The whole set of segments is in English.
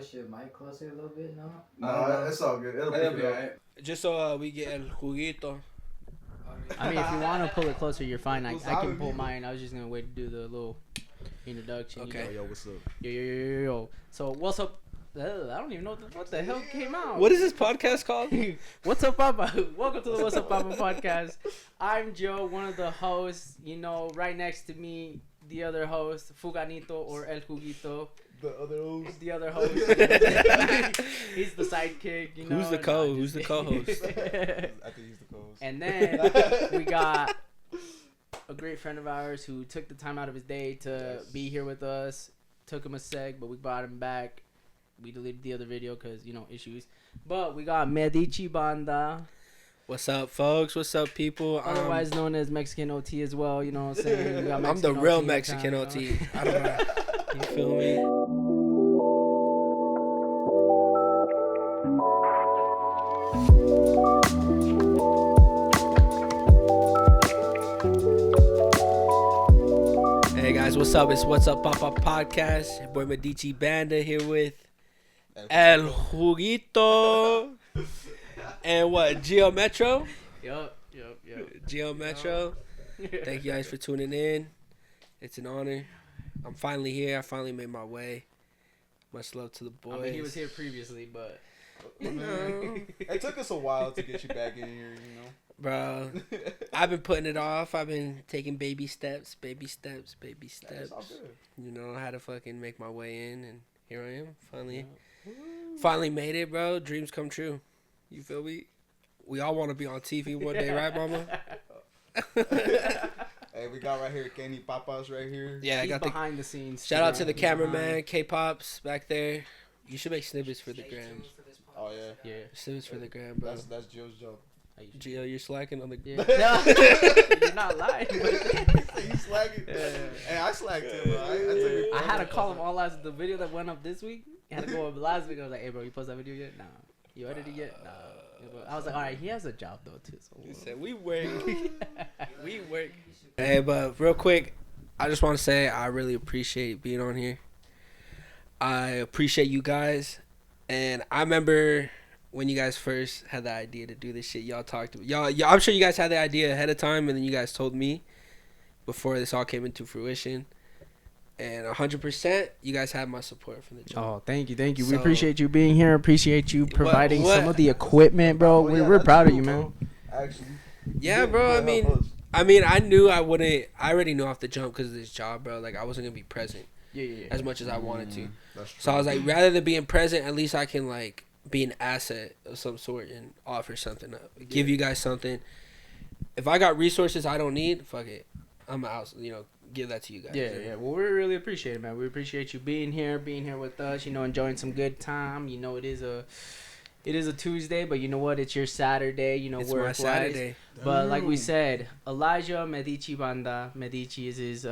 push your mic closer a little bit, no? No, it's all good. It'll be alright. Just so we get el juguito. I mean, if you want to pull it closer, you're fine. I can pull mine. I was just gonna wait to do the little introduction. Okay. Yo, what's up? Yo. So what's up? I don't even know what the hell came out. What is this podcast called? What's up, Papa? Welcome to the What's Up, Papa podcast. I'm Joe, one of the hosts. You know, right next to me, the other host, Fuganito or El Juguito. The other host. The other host. He's the sidekick. You know. Who's the co-host? I think he's the co-host. And then we got a great friend of ours who took the time out of his day to be here with us. Took him a sec, but we brought him back. We deleted the other video because, you know, issues. But we got Medicibanda. What's up, folks? What's up, people? Otherwise known as Mexican OT as well, you know what I'm saying? We got I'm the real Mexican time, OT. I don't know. You feel me? Hey guys, what's up? It's What's Up Papa Podcast. Your boy Medicibanda here with El Juguito and what? Geo Metro? Yup. Geo Metro. Thank you guys for tuning in. It's an honor. I'm finally here. I finally made my way. Much love to the boys. I mean, he was here previously, but... It took us a while to get you back in here, you know. Bro, I've been putting it off. I've been taking baby steps. That's all good. You know, I had to fucking make my way in, and here I am. Finally made it, bro. Dreams come true. You feel me? We all want to be on TV one day, right, mama? Hey, we got right here Kenny Papas right here. Yeah, I He's got behind the scenes. Shout out to the cameraman, K-Pops back there. You should make snippets for the gram. Oh yeah. Snippets for the gram, bro. That's Joe's job. Gio, you're slacking on the. Yeah. No, you're not lying. You slacking? Yeah. Hey, I slacked him, bro. I had to call him all last. The video that went up this week, I had to go up last week. I was like, "Hey, bro, you post that video yet? Nah. You edited yet? Nah." I was like, "All right, he has a job though too." So He said, "We work, we work." Hey, but real quick, I just want to say I really appreciate being on here. I appreciate you guys, and I remember when you guys first had the idea to do this shit. Y'all talked to y'all. I'm sure you guys had the idea ahead of time, and then you guys told me before this all came into fruition. And 100%, you guys had my support from the jump. oh, thank you. We So- appreciate you being here. Appreciate you providing what- some of the equipment, bro. Oh, yeah, We're that's proud of cool, you, bro. man. Actually. Yeah, bro. I mean, I knew I wouldn't. I already knew off the jump because of this job, bro. Like I wasn't gonna be present Yeah. as much as I wanted to. That's true. So I was like, rather than being present, at least I can like be an asset of some sort and offer something up, give you guys something. If I got resources I don't need, fuck it, I'm out. You know, give that to you guys. Yeah. Well, we really appreciate it, man. We appreciate you being here with us. You know, enjoying some good time. You know, it is a Tuesday, but you know what? It's your Saturday. You know, It's work my wise. Saturday. But like we said, Elijah Medicibanda. Medici is his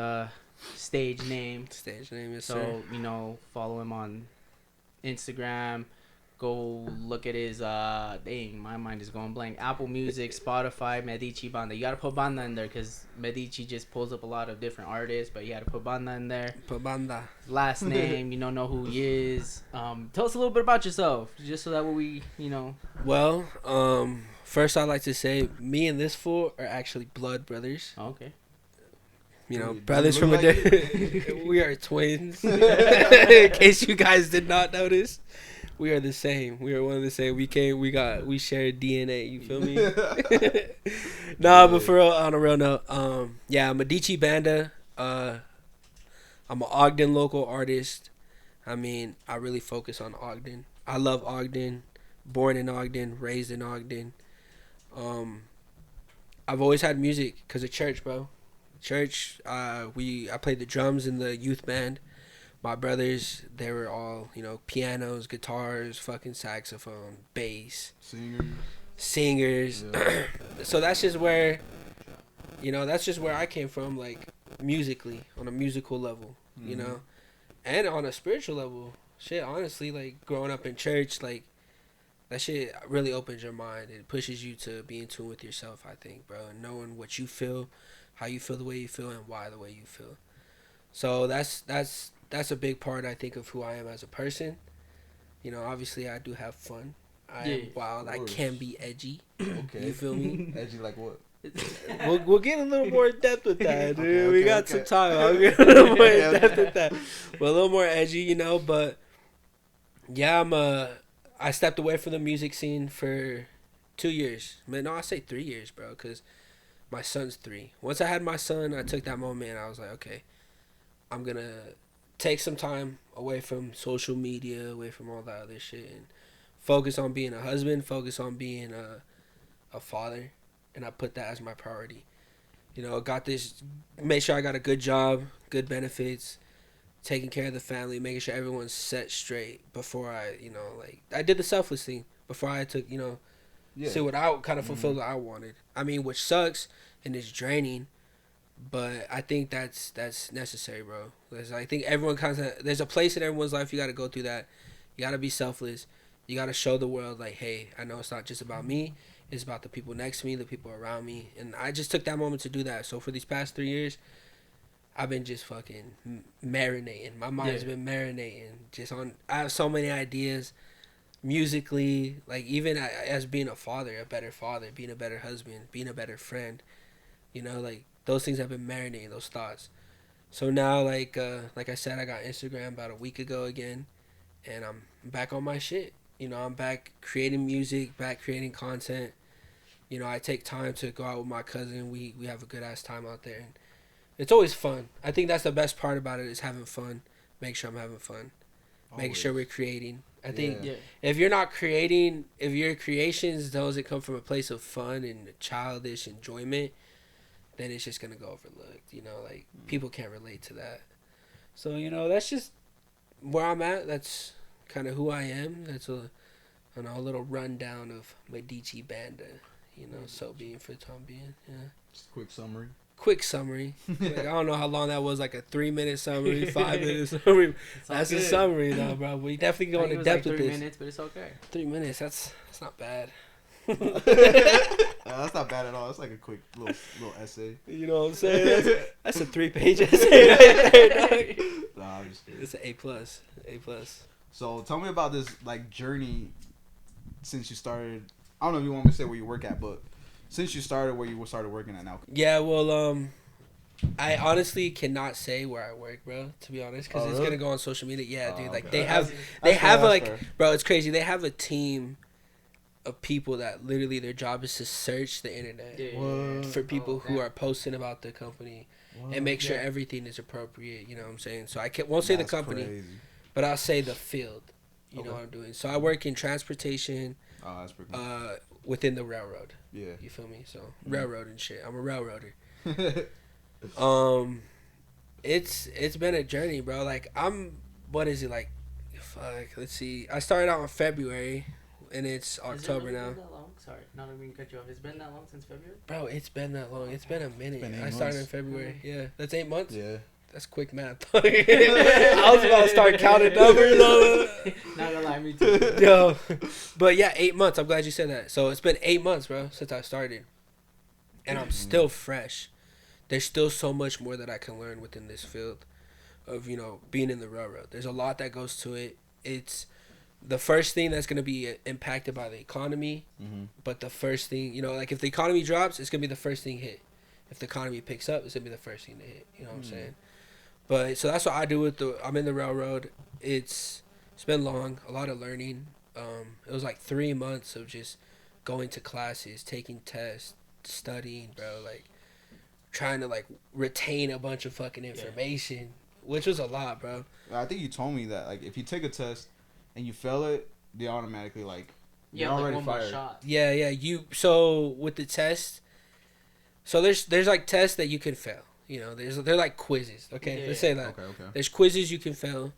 stage name. Stage name is So, you know, follow him on Instagram. Go look at his dang, my mind is going blank. Apple Music, Spotify, Medicibanda. You gotta put banda in there because Medici just pulls up a lot of different artists, but you gotta put banda in there. Pabanda. Last name, you don't know who he is. Tell us a little bit about yourself, just so that we, you know. Well, first I'd like to say me and this fool are actually blood brothers. Oh, okay. You know, Dude, brothers look from a like day. We are twins. In case you guys did not notice, we are the same. We are one of the same. We shared DNA. You feel me? Nah, but for real, on a real note, yeah, Medicibanda. I'm an Ogden local artist. I mean, I really focus on Ogden. I love Ogden. Born in Ogden, raised in Ogden. I've always had music because of church, bro. Church, I played the drums in the youth band. My brothers, they were all, you know, pianos, guitars, fucking saxophone, bass, singers. Yeah. So that's just where, you know, I came from, like, musically, on a musical level, you know, and on a spiritual level. Shit, honestly, like, growing up in church, like, that shit really opens your mind. It pushes you to be in tune with yourself, I think, bro, and knowing what you feel, how you feel the way you feel, and why the way you feel. So that's a big part, I think, of who I am as a person. You know, obviously I do have fun. I Yeah, am wild. I can be edgy. Okay. You feel me? Edgy like what? We'll get a little more in depth with that, dude. Okay, We got okay. some time. I'll get a little more in Okay, depth okay. with that. We're a little more edgy, you know. But yeah, I stepped away from the music scene for 2 years. Man, no, I say 3 years, bro, because my son's 3. Once I had my son, I took that moment and I was like, okay, I'm gonna take some time away from social media, away from all that other shit, and focus on being a husband, focus on being a father, and I put that as my priority. You know, make sure I got a good job, good benefits, taking care of the family, making sure everyone's set straight before I did the selfless thing before I took, see what I kind of fulfilled what I wanted. I mean, which sucks and it's draining, but I think that's necessary, bro. Because I think everyone there's a place in everyone's life you got to go through that. You got to be selfless. You got to show the world, like, hey, I know it's not just about me. It's about the people next to me, the people around me. And I just took that moment to do that. So for these past 3 years, I've been just fucking marinating. My mind's been marinating. I have so many ideas musically, like even as being a father, a better father, being a better husband, being a better friend. You know, like those things have been marinating, those thoughts. So now, like I said, I got Instagram about a week ago again, and I'm back on my shit. You know, I'm back creating music, back creating content. You know, I take time to go out with my cousin. We have a good ass time out there, and it's always fun. I think that's the best part about it is having fun. Make sure I'm having fun. Making sure we're creating. I think if you're not creating, if your creations doesn't come from a place of fun and childish enjoyment, then it's just gonna go overlooked. You know, like people can't relate to that. So you know, that's just where I'm at. That's kind of who I am. That's a little rundown of medicibanda. You know, so being for the time being. Yeah. Just a quick summary. Like, I don't know how long that was, like a 3-minute summary, 5-minute summary. That's a summary though, bro. We definitely go into depth with this. 3 minutes, but it's okay. 3 minutes, that's not bad. That's not bad at all. It's like a quick little essay. You know what I'm saying? That's a 3-page essay right there, dog. Nah, I'm just kidding. It's an A+. So tell me about this like journey since you started. I don't know if you want me to say where you work at, but since you started where you started working at now. Yeah, well, I honestly cannot say where I work, bro. To be honest, because it's gonna go on social media. Yeah, dude. Like okay. they have That's fair. bro. It's crazy. They have a team of people that literally their job is to search the internet for people who are posting about the company and make sure everything is appropriate. You know what I'm saying? So I won't say the company, crazy. but I'll say the field. You know what I'm doing. So I work in transportation. Oh, that's pretty cool. Within the railroad. Yeah. You feel me? So railroad and shit. I'm a railroader. It's been a journey, bro. Like what is it like? Fuck. Let's see. I started out in February, and it's October now. Been that long? Sorry, not even cut you off. It's been that long since February. Bro, it's been that long. It's been a minute. It's been 8 I started in months. February. Yeah, that's 8 months. Yeah. That's quick math. I was about to start counting numbers. Not gonna lie, me too. Yo, but yeah, 8 months. I'm glad you said that. So it's been 8 months, bro, since I started, and I'm still fresh. There's still so much more that I can learn within this field of, being in the railroad. There's a lot that goes to it. It's the first thing that's going to be impacted by the economy, but the first thing, like if the economy drops, it's going to be the first thing hit. If the economy picks up, it's going to be the first thing to hit. You know what I'm saying? But so that's what I do I'm in the railroad. It's been long, a lot of learning. It was like 3 months of just going to classes, taking tests, studying, bro, like trying to like retain a bunch of fucking information, which was a lot, bro. I think you told me that like if you take a test and you fail it, they automatically you're already like one fired. more shot. Yeah. So with the test, so there's like tests that you can fail. They're like quizzes. Okay, let's say that. Okay. There's quizzes you can fail,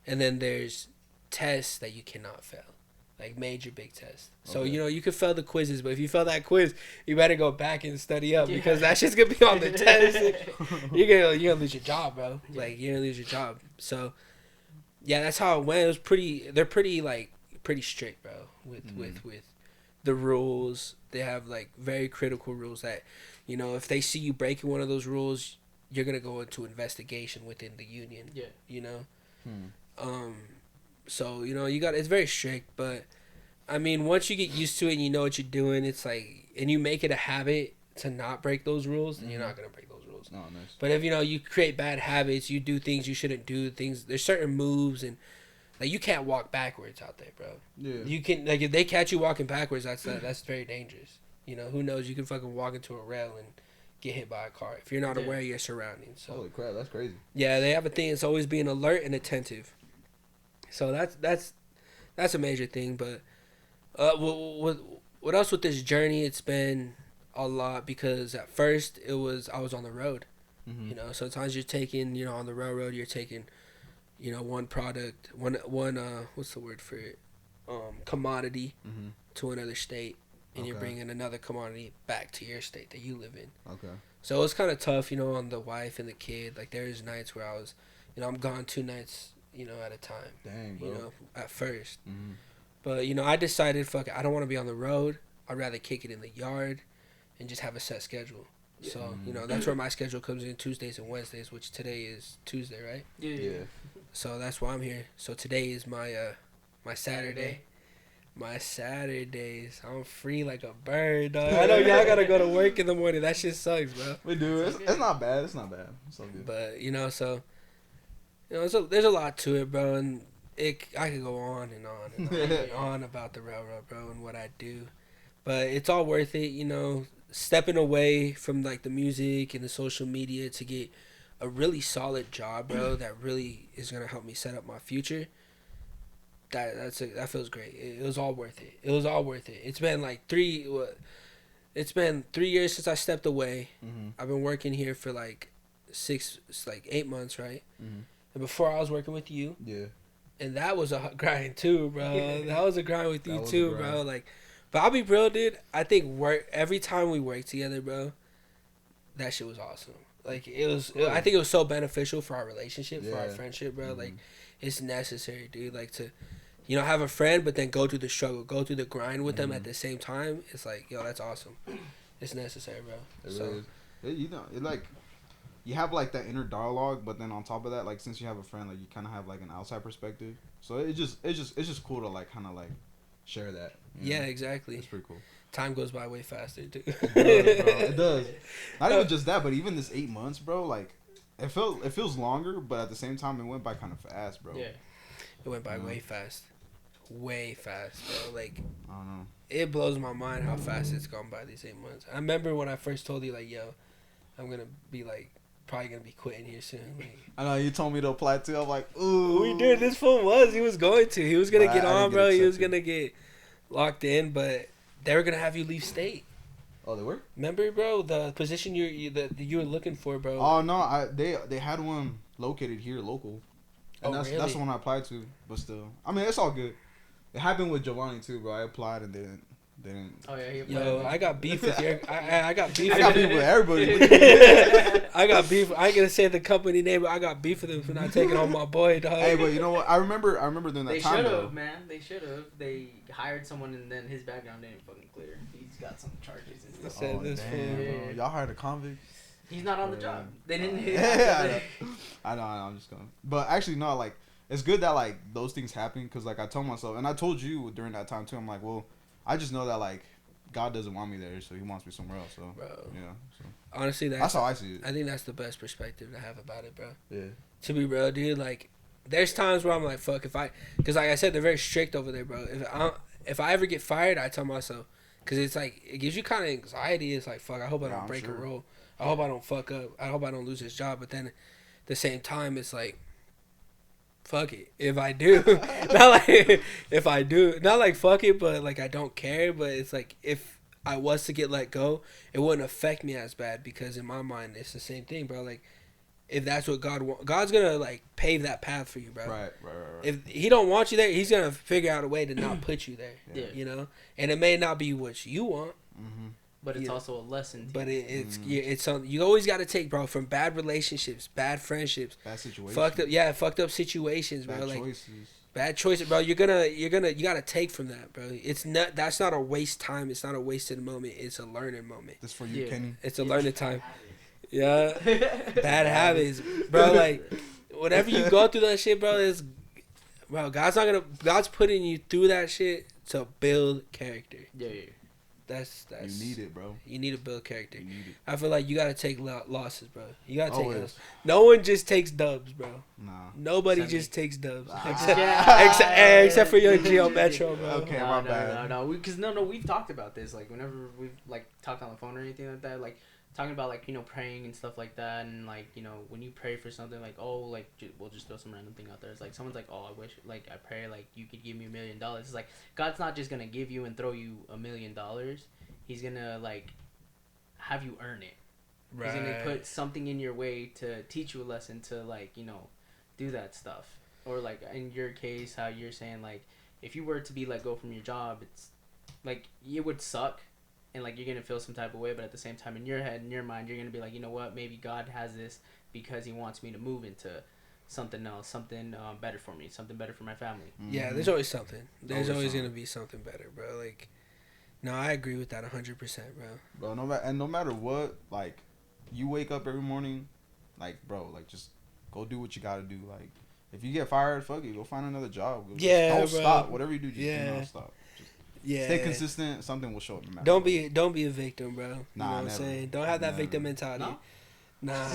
and then there's tests that you cannot fail, like major big tests. So you can fail the quizzes, but if you fail that quiz, you better go back and study up because that shit's gonna be on the test. You're gonna lose your job, bro. Like you're gonna lose your job. So yeah, that's how it went. It was they're pretty strict, bro, with the rules. They have like very critical rules that, if they see you breaking one of those rules, you're gonna go into investigation within the union. Yeah. So it's very strict, but I mean, once you get used to it and you know what you're doing, it's like, and you make it a habit to not break those rules, then you're not gonna break those rules. Oh, nice. But if you create bad habits, you do things you shouldn't do. There's certain moves, and like you can't walk backwards out there, bro. Yeah. You can, like, if they catch you walking backwards, that's very dangerous. Who knows? You can fucking walk into a rail and get hit by a car if you're not aware of your surroundings. So Holy crap, that's crazy. yeah, they have a thing. It's always being alert and attentive. So that's a major thing. But what else with this journey? It's been a lot because at first I was on the road. Mm-hmm. Sometimes you're taking, on the railroad, you're taking, one product, one what's the word for it? Commodity Mm-hmm. to another state, and you're Okay. bringing another commodity back to your state that you live in. Okay. So it was kind of tough, on the wife and the kid. Like there's nights where I was, I'm gone 2 nights, at a time. Dang, bro. At first. Mm-hmm. But I decided, fuck it, I don't want to be on the road. I'd rather kick it in the yard and just have a set schedule. So, Mm-hmm. that's where my schedule comes in, Tuesdays and Wednesdays, which today is Tuesday, right? Yeah. So that's why I'm here. So today is my Saturday. My Saturdays. I'm free like a bird, dog. I know y'all gotta go to work in the morning. That shit sucks, bro. We do. It's not bad. It's not bad. It's all good. But, so, there's a lot to it, bro. And I could go on and on and on and on about the railroad, bro, and what I do. But it's all worth it, stepping away from, like, the music and the social media to get a really solid job, bro, that really is going to help me set up my future. That feels great. It was all worth it. It was all worth it. It's been like 3 years since I stepped away. Mm-hmm. I've been working here for like 8 months, right? Mm-hmm. And before I was working with you, Yeah. and that was a grind too, bro. That was a grind with you was a too, grind. bro. Like, but I'll be real, dude. I think every time we worked together, bro, that shit was awesome. Like I think it was so beneficial for our relationship, for our Yeah. friendship, bro. Mm-hmm. Like, it's necessary, dude. Like to, have a friend, but then go through the struggle, go through the grind with them Mm-hmm. at the same time. It's like, yo, that's awesome. It's necessary, bro. It So really is. It like you have like that inner dialogue, but then on top of that, like since you have a friend, like you kind of have like an outside perspective. So it's just cool to like kind of like share that. yeah, exactly. It's pretty cool. Time goes by way faster, dude. It does, bro. It does. Not even just that, but even this 8 months, bro. Like it feels longer, but at the same time, it went by kind of fast, bro. Yeah. It went by Yeah. way fast, bro. Like, I don't know. it blows my mind how fast it's gone by these 8 months. I remember when I first told you, like, yo, I'm gonna be like, probably gonna be quitting here soon. Like, I know you told me to apply too. I'm like, ooh. we did. This fool he was going to. He was gonna But get I didn't on, get bro. He was accepted. gonna get locked in, but they were gonna have you leave state. Oh, they were? Remember, bro, the position you were looking for, bro. Oh no, they had one located here, local, and Oh, that's really? the one I applied to. But still, I mean, it's all good. It happened with Giovanni too, bro. I applied and they didn't. Oh yeah. Yo, I got beef with your. I got beef. I got beef with everybody. I got beef. I ain't gonna say the company name, but I got beef with them for not taking on my boy, dog. Hey, but you know what? I remember during that They time should though. have, man. They should have. They hired someone and then his background didn't fucking clear. He's got some charges. And stuff. Said this damn, fool. bro. Yeah. Y'all hired a convict. He's not on the Yeah. job. They didn't. Yeah, I know. I'm just going. But actually, no. Like, it's good that like those things happen because like I told myself, and I told you during that time too. I'm like, well, I just know that like God doesn't want me there, so He wants me somewhere else. So Bro. yeah. So Honestly, that's how I see it. I think that's the best perspective to have about it, bro. Yeah. To be real, dude, like, there's times where I'm like, fuck, because like I said, they're very strict over there, bro. If I ever get fired, I tell myself, because it's like, it gives you kind of anxiety. It's like, fuck, I hope I Yeah, don't I'm break sure. a rule. I hope I don't fuck up. I hope I don't lose this job. But then at the same time, it's like, fuck it. If I do, not like fuck it, but like I don't care. But it's like, if I was to get let go, it wouldn't affect me as bad because in my mind, it's the same thing, bro. Like, if that's what God wants, God's gonna like pave that path for you, bro. Right. If He don't want you there, He's gonna figure out a way to not put you there. Yeah. You know, and it may not be what you want, Mm-hmm. But it's Yeah. also a lesson. but it's something you always got to take, bro. From bad relationships, bad friendships, Bad situation. fucked up situations, bro. Bad Like choices. bad choices, bro. You gotta take from that, bro. That's not a waste time. It's not a wasted moment. It's a learning moment. This for you, Yeah. Kenny. It's a learning time. Yeah, bad habits, bro. Like whenever you go through that shit, bro, bro, God's putting you through that shit to build character. Yeah. That's You need it, bro. You need to build character. You need it. I feel like you gotta take losses, bro. You gotta take Always. L's. No one just takes dubs, bro. Nah. Nobody Send just takes dubs. Yeah. Except for your Geo Metro, bro. Okay, my bad. No. Because we've talked about this. Like whenever we've like talked on the phone or anything like that, like talking about like praying and stuff like that, and like when you pray for something like like we'll just throw some random thing out there. It's like someone's like, oh, I wish like I pray like you could give me $1 million. It's like God's not just gonna give you and throw you $1 million. He's gonna like have you earn it. Right. He's gonna put something in your way to teach you a lesson to like do that stuff. Or like in your case, how you're saying like if you were to be let go from your job, it's like it would suck, and like you're gonna feel some type of way. But at the same time, in your head, in your mind, you're gonna be like, you know what? Maybe God has this because He wants me to move into something else, something better for me, something better for my family. Yeah, there's always something. There's always gonna be something better, bro. Like. No, I agree with that 100%, bro. Bro, no matter what, like, you wake up every morning, like, bro, like, just go do what you gotta do. Like, if you get fired, fuck it, go find another job. Don't stop. Whatever you do, just do not stop. Just stay consistent. Something will show up. No matter don't be a victim, bro. You know what I'm never. saying? Don't have that victim mentality. No? Nah.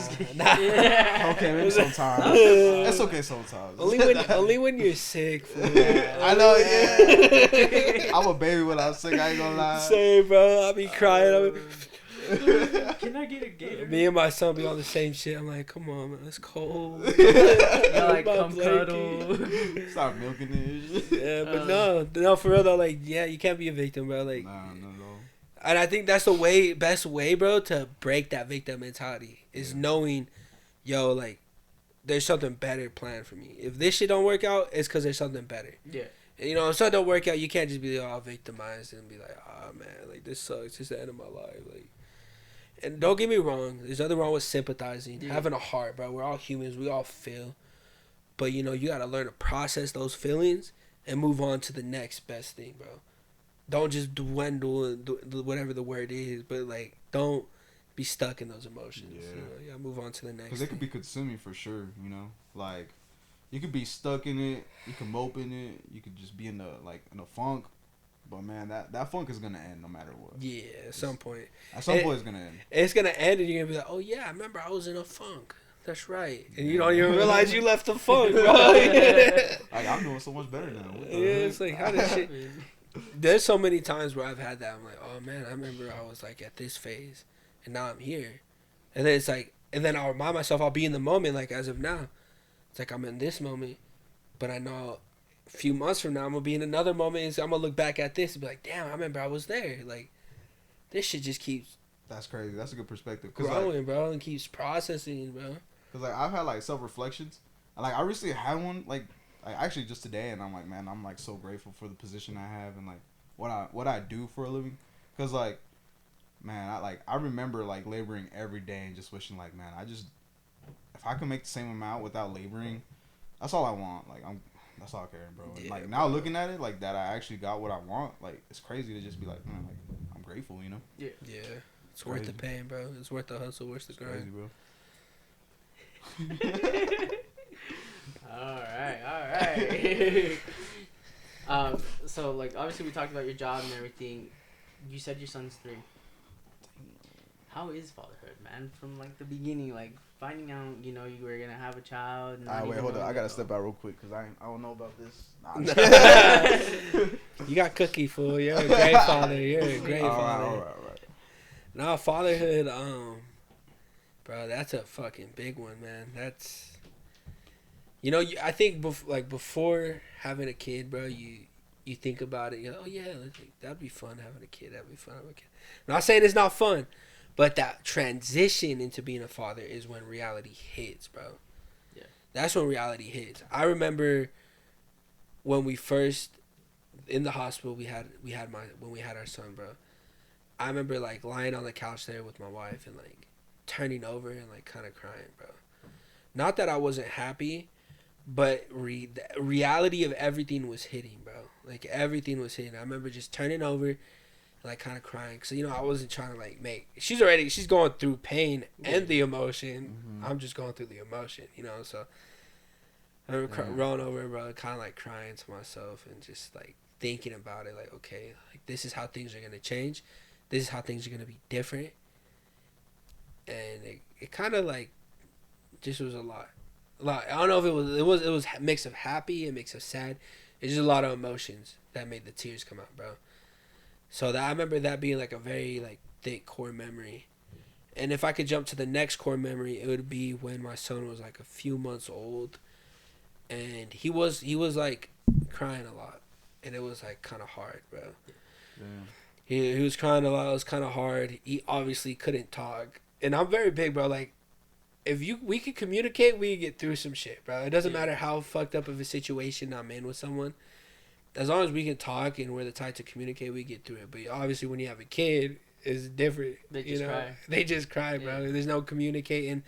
Okay, maybe sometimes. It's okay sometimes. Only when you're sick. I know, yeah. I'm a baby when I'm sick. I ain't gonna lie. Same, bro. I be crying. Can I get a gator? Me and my son be on the same shit. I'm like, come on, man, it's cold. You're like, come cuddle. Start milking this. Yeah, but no, for real though. Like, yeah, you can't be a victim, bro. Like, no. And I think that's the best way, bro, to break that victim mentality is knowing, yo, like, there's something better planned for me. If this shit don't work out, it's because there's something better. Yeah. And, if something don't work out, you can't just be all victimized and be like, oh, man, like, this sucks. It's the end of my life. Like, and don't get me wrong. There's nothing wrong with sympathizing, having a heart, bro. We're all humans. We all feel. But, you got to learn to process those feelings and move on to the next best thing, bro. Don't just dwindle, whatever the word is, but like don't be stuck in those emotions. Yeah, move on to the next. Because they could be consuming for sure. Like you could be stuck in it. You can mope in it. You could just be in a funk. But man, that funk is gonna end no matter what. Yeah, at some point. At some point, it's gonna end. It's gonna end, and you're gonna be like, oh yeah, I remember I was in a funk. That's right, and you don't even realize you left the funk, bro. Like I'm doing so much better now. It's like how did shit. There's so many times where I've had that. I'm like, oh man, I remember I was like at this phase, and now I'm here. And then it's like, and then I'll remind myself I'll be in the moment. Like as of now, it's like I'm in this moment, but I know a few months from now I'm gonna be in another moment. And so I'm gonna look back at this and be like, damn, I remember I was there. Like this shit just keeps. That's crazy. That's a good perspective. Growing, bro, and keeps processing, bro. Cause like I've had like self reflections, and like I recently had one like actually just today, and I'm like, man, I'm like so grateful for the position I have and like what I do for a living. Cause like, man, I remember like laboring every day and just wishing like, man, if I could make the same amount without laboring, that's all I want. Like that's all I care, bro. And, like now looking at it like that, I actually got what I want. Like it's crazy to just be like, man, like I'm grateful, Yeah. Yeah. It's worth the pain, bro. It's worth the hustle. Worth the grind, crazy, bro. All right. So like obviously we talked about your job and everything. You said your son's 3. How is fatherhood, man? From like the beginning, like finding out, you were gonna have a child. Wait, hold on. I gotta step out real quick because I don't know about this. You got cookie, fool. You're a great father. You're a great father. All right. No, fatherhood, bro, that's a fucking big one, man. That's, I think before having a kid, bro, you think about it. You're like, oh yeah, that'd be fun having a kid. That'd be fun having a kid. I'm not saying it's not fun, but that transition into being a father is when reality hits, bro. Yeah, that's when reality hits. I remember when we first in the hospital, when we had our son, bro. I remember like lying on the couch there with my wife and like turning over and like kind of crying, bro. Not that I wasn't happy, but the reality of everything was hitting, bro. Like everything was hitting. I remember just turning over and like kind of crying. Cause I wasn't trying to like she's going through pain and the emotion. Mm-hmm. I'm just going through the emotion, so I remember rolling over, bro, kind of like crying to myself and just like thinking about it. Like, okay, like this is how things are gonna change. This is how things are gonna be different. And it kind of like just was a lot. I don't know if it was a mix of happy, a mix of sad. It's just a lot of emotions that made the tears come out, bro. So that I remember that being like a very like thick core memory. And if I could jump to the next core memory, it would be when my son was like a few months old, and he was like crying a lot, and it was like kind of hard, bro. Damn. He was crying a lot. It was kind of hard. He obviously couldn't talk, and I'm very big, bro. Like, if we could communicate, we could get through some shit, bro. It doesn't matter how fucked up of a situation I'm in with someone. As long as we can talk and we're the type to communicate, we get through it. But obviously, when you have a kid, it's different. They just cry. They just cry, bro. Yeah. There's no communicating.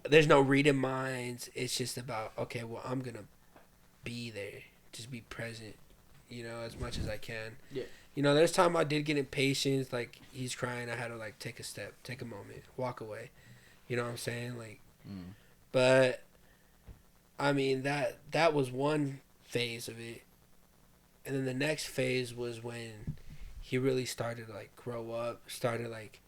There's no reading minds. It's just about, okay, well, I'm gonna be there, just be present, as much as I can. Yeah. There's time I did get impatient. Like, he's crying, I had to like take a step, take a moment, walk away. You know what I'm saying? Like, but I mean that was one phase of it, and then the next phase was when he really started to like grow up, started like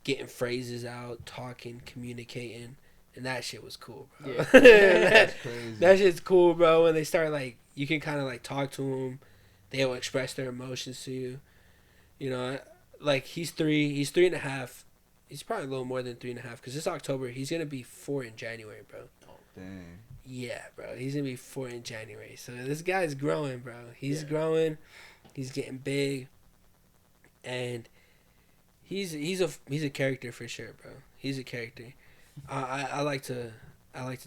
getting phrases out, talking, communicating, and that shit was cool, bro. Yeah. That's crazy. That shit's cool, bro. And they start like, you can kind of like talk to them, they will express their emotions to you. Like he's 3.5. He's probably a little more than 3.5 because this October he's gonna be 4 in January, bro. Oh dang. Yeah, bro. He's gonna be 4 in January. So this guy's growing, bro. He's growing. He's getting big, and he's a character for sure, bro. He's a character. I like to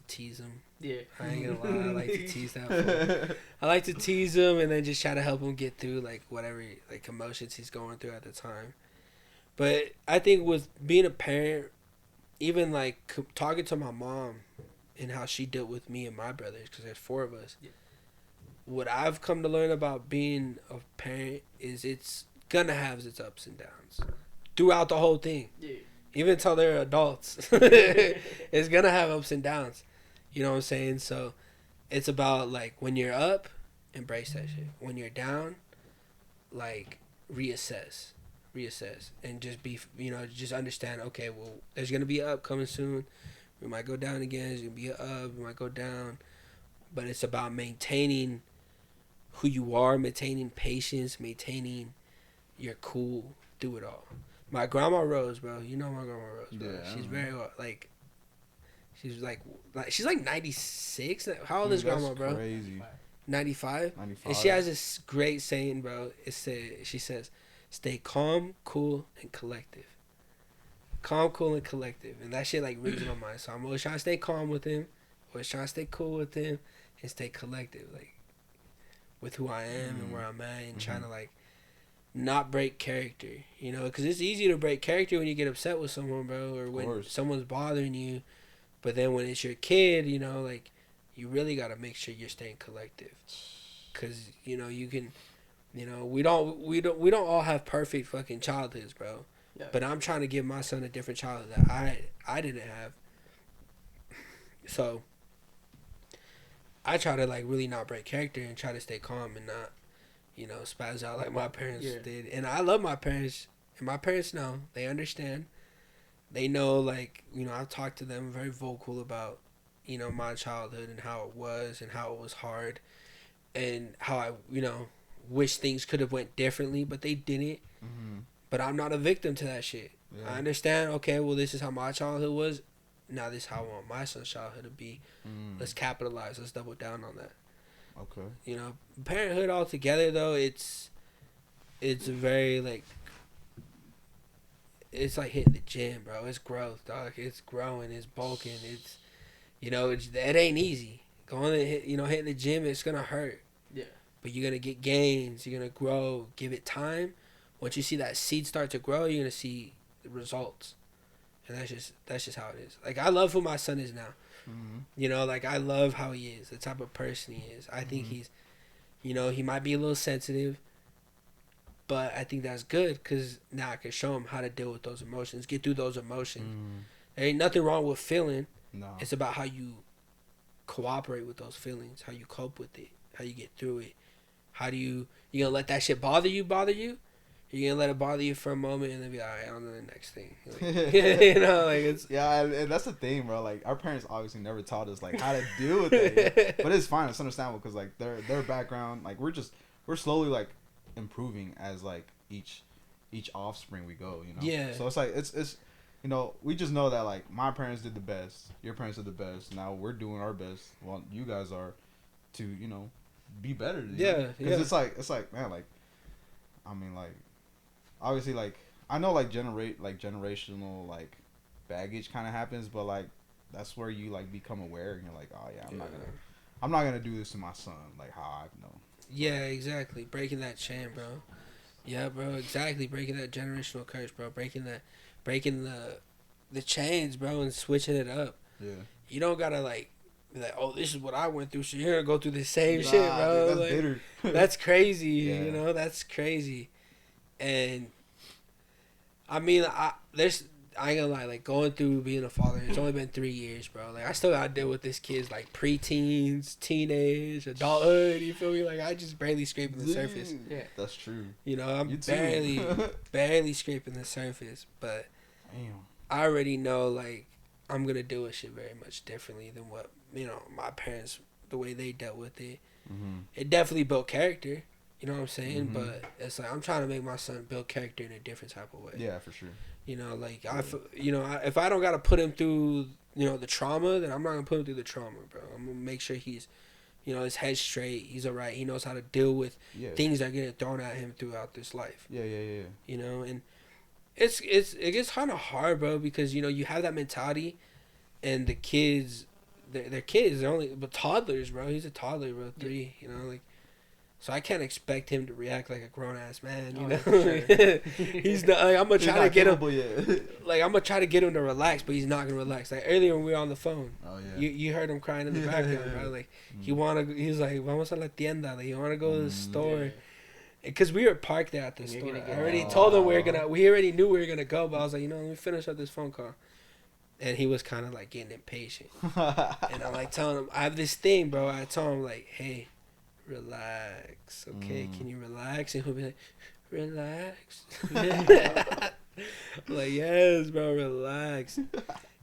tease him. Yeah. I ain't gonna lie. I like to tease that fool. I like to tease him and then just try to help him get through like whatever like emotions he's going through at the time. But I think with being a parent, even like talking to my mom and how she dealt with me and my brothers, because there's 4 of us. Yeah. What I've come to learn about being a parent is it's gonna have its ups and downs throughout the whole thing. Yeah. Even until they're adults, it's gonna have ups and downs. You know what I'm saying? So it's about like when you're up, embrace that shit. When you're down, like reassess, and just be, just understand. Okay, well, there's gonna be an up coming soon. We might go down again. There's gonna be an up. We might go down, but it's about maintaining who you are, maintaining patience, maintaining your cool through it all. My grandma Rose, bro. You know my grandma Rose, bro. Yeah, she's very like. She's like she's like 96. How old is grandma, bro? Crazy. 95. And she has this great saying, bro. She says, "Stay calm, cool, and collective." Calm, cool, and collective, and that shit like rings in my mind. So I'm always trying to stay calm with him, always trying to stay cool with him, and stay collective, like with who I am and where I'm at, and trying to like not break character, because it's easy to break character when you get upset with someone, bro, or when someone's bothering you. But then when it's your kid, like you really got to make sure you're staying collective, because you can, we don't all have perfect fucking childhoods, bro. Yeah. But I'm trying to give my son a different childhood that I didn't have. So I try to like really not break character and try to stay calm and not, spaz out like my parents did. And I love my parents, and my parents know, they understand. They know, like, I've talked to them very vocal about, my childhood and how it was and how it was hard and how I, wish things could have went differently, but they didn't. Mm-hmm. But I'm not a victim to that shit. Yeah. I understand, okay, well, this is how my childhood was. Now this is how I want my son's childhood to be. Let's capitalize. Let's double down on that. Okay. Parenthood altogether, though, it's very, like, it's like hitting the gym, bro. It's growth, dog. It's growing. It's bulking. It's, it ain't easy. Going and hitting the gym, it's gonna hurt. Yeah. But you're gonna get gains. You're gonna grow. Give it time. Once you see that seed start to grow, you're gonna see the results. And that's just how it is. Like, I love who my son is now. Mm-hmm. Like, I love how he is, the type of person he is. I think he's, he might be a little sensitive. But I think that's good because now I can show him how to deal with those emotions, get through those emotions. There ain't nothing wrong with feeling. No. It's about how you cooperate with those feelings, how you cope with it, how you get through it. How do you gonna let that shit bother you? You're gonna let it bother you for a moment and then be like, all right, on to the next thing. Like, you know, like it's yeah, and that's the thing, bro. Like our parents obviously never taught us like how to deal with that. Yeah. But it's fine. It's understandable because like their background, like we're slowly like improving as like each offspring we go. You know. Yeah. So it's like it's you know, we just know that like my parents did the best, your parents did the best. Now we're doing our best. Well, you guys are to be better. Yeah. Because it's like man, like I mean like. Obviously, like I know, like generational like baggage kind of happens, but like that's where you like become aware and you're like, oh yeah, I'm not gonna do this to my son. Like how I know. Yeah, exactly. Breaking that chain, bro. Yeah, bro. Exactly. Breaking that generational curse, bro. Breaking the chains, bro, and switching it up. Yeah. You don't gotta like be like, oh, this is what I went through, so you're gonna go through the same shit, bro. Dude, that's like, bitter. That's crazy. Yeah. You know, that's crazy. And I mean, I ain't gonna lie, like going through being a father, it's only been 3 years, bro. Like I still gotta deal with this kid's like preteens, teenage, adulthood. You feel me? Like I just barely scraping the surface. Yeah, that's true. You know, I'm You too. barely scraping the surface, but Damn. I already know like I'm gonna deal with shit very much differently than what my parents, the way they dealt with it. Mm-hmm. It definitely built character. You know what I'm saying? Mhm. But it's like I'm trying to make my son build character in a different type of way. Yeah, for sure. You know, like if I don't gotta put him through the trauma, then I'm not gonna put him through the trauma, bro. I'm gonna make sure he's his head's straight. He's alright. He knows how to deal with things that get thrown at him throughout this life. Yeah. You know, and it gets kind of hard, bro, because you have that mentality, and the kids, they're kids. They're only but toddlers, bro. He's a toddler, bro. 3. You know, like. So I can't expect him to react like a grown ass man, you know. Sure. He's not. Like, I'm gonna try to get him. Yet. Like I'm gonna try to get him to relax, but he's not gonna relax. Like earlier when we were on the phone, Oh yeah. you heard him crying in the background, bro. Like he's like, vamos a la tienda. Like he wanna go to the store, because we were parked there at the store. I already told him we already knew we were gonna go, but I was like, let me finish up this phone call. And he was kind of like getting impatient, and I'm like telling him, I have this thing, bro. I told him like, hey. Relax, okay? Can you relax? And he'll be like, relax. I'm like, yes, bro, relax.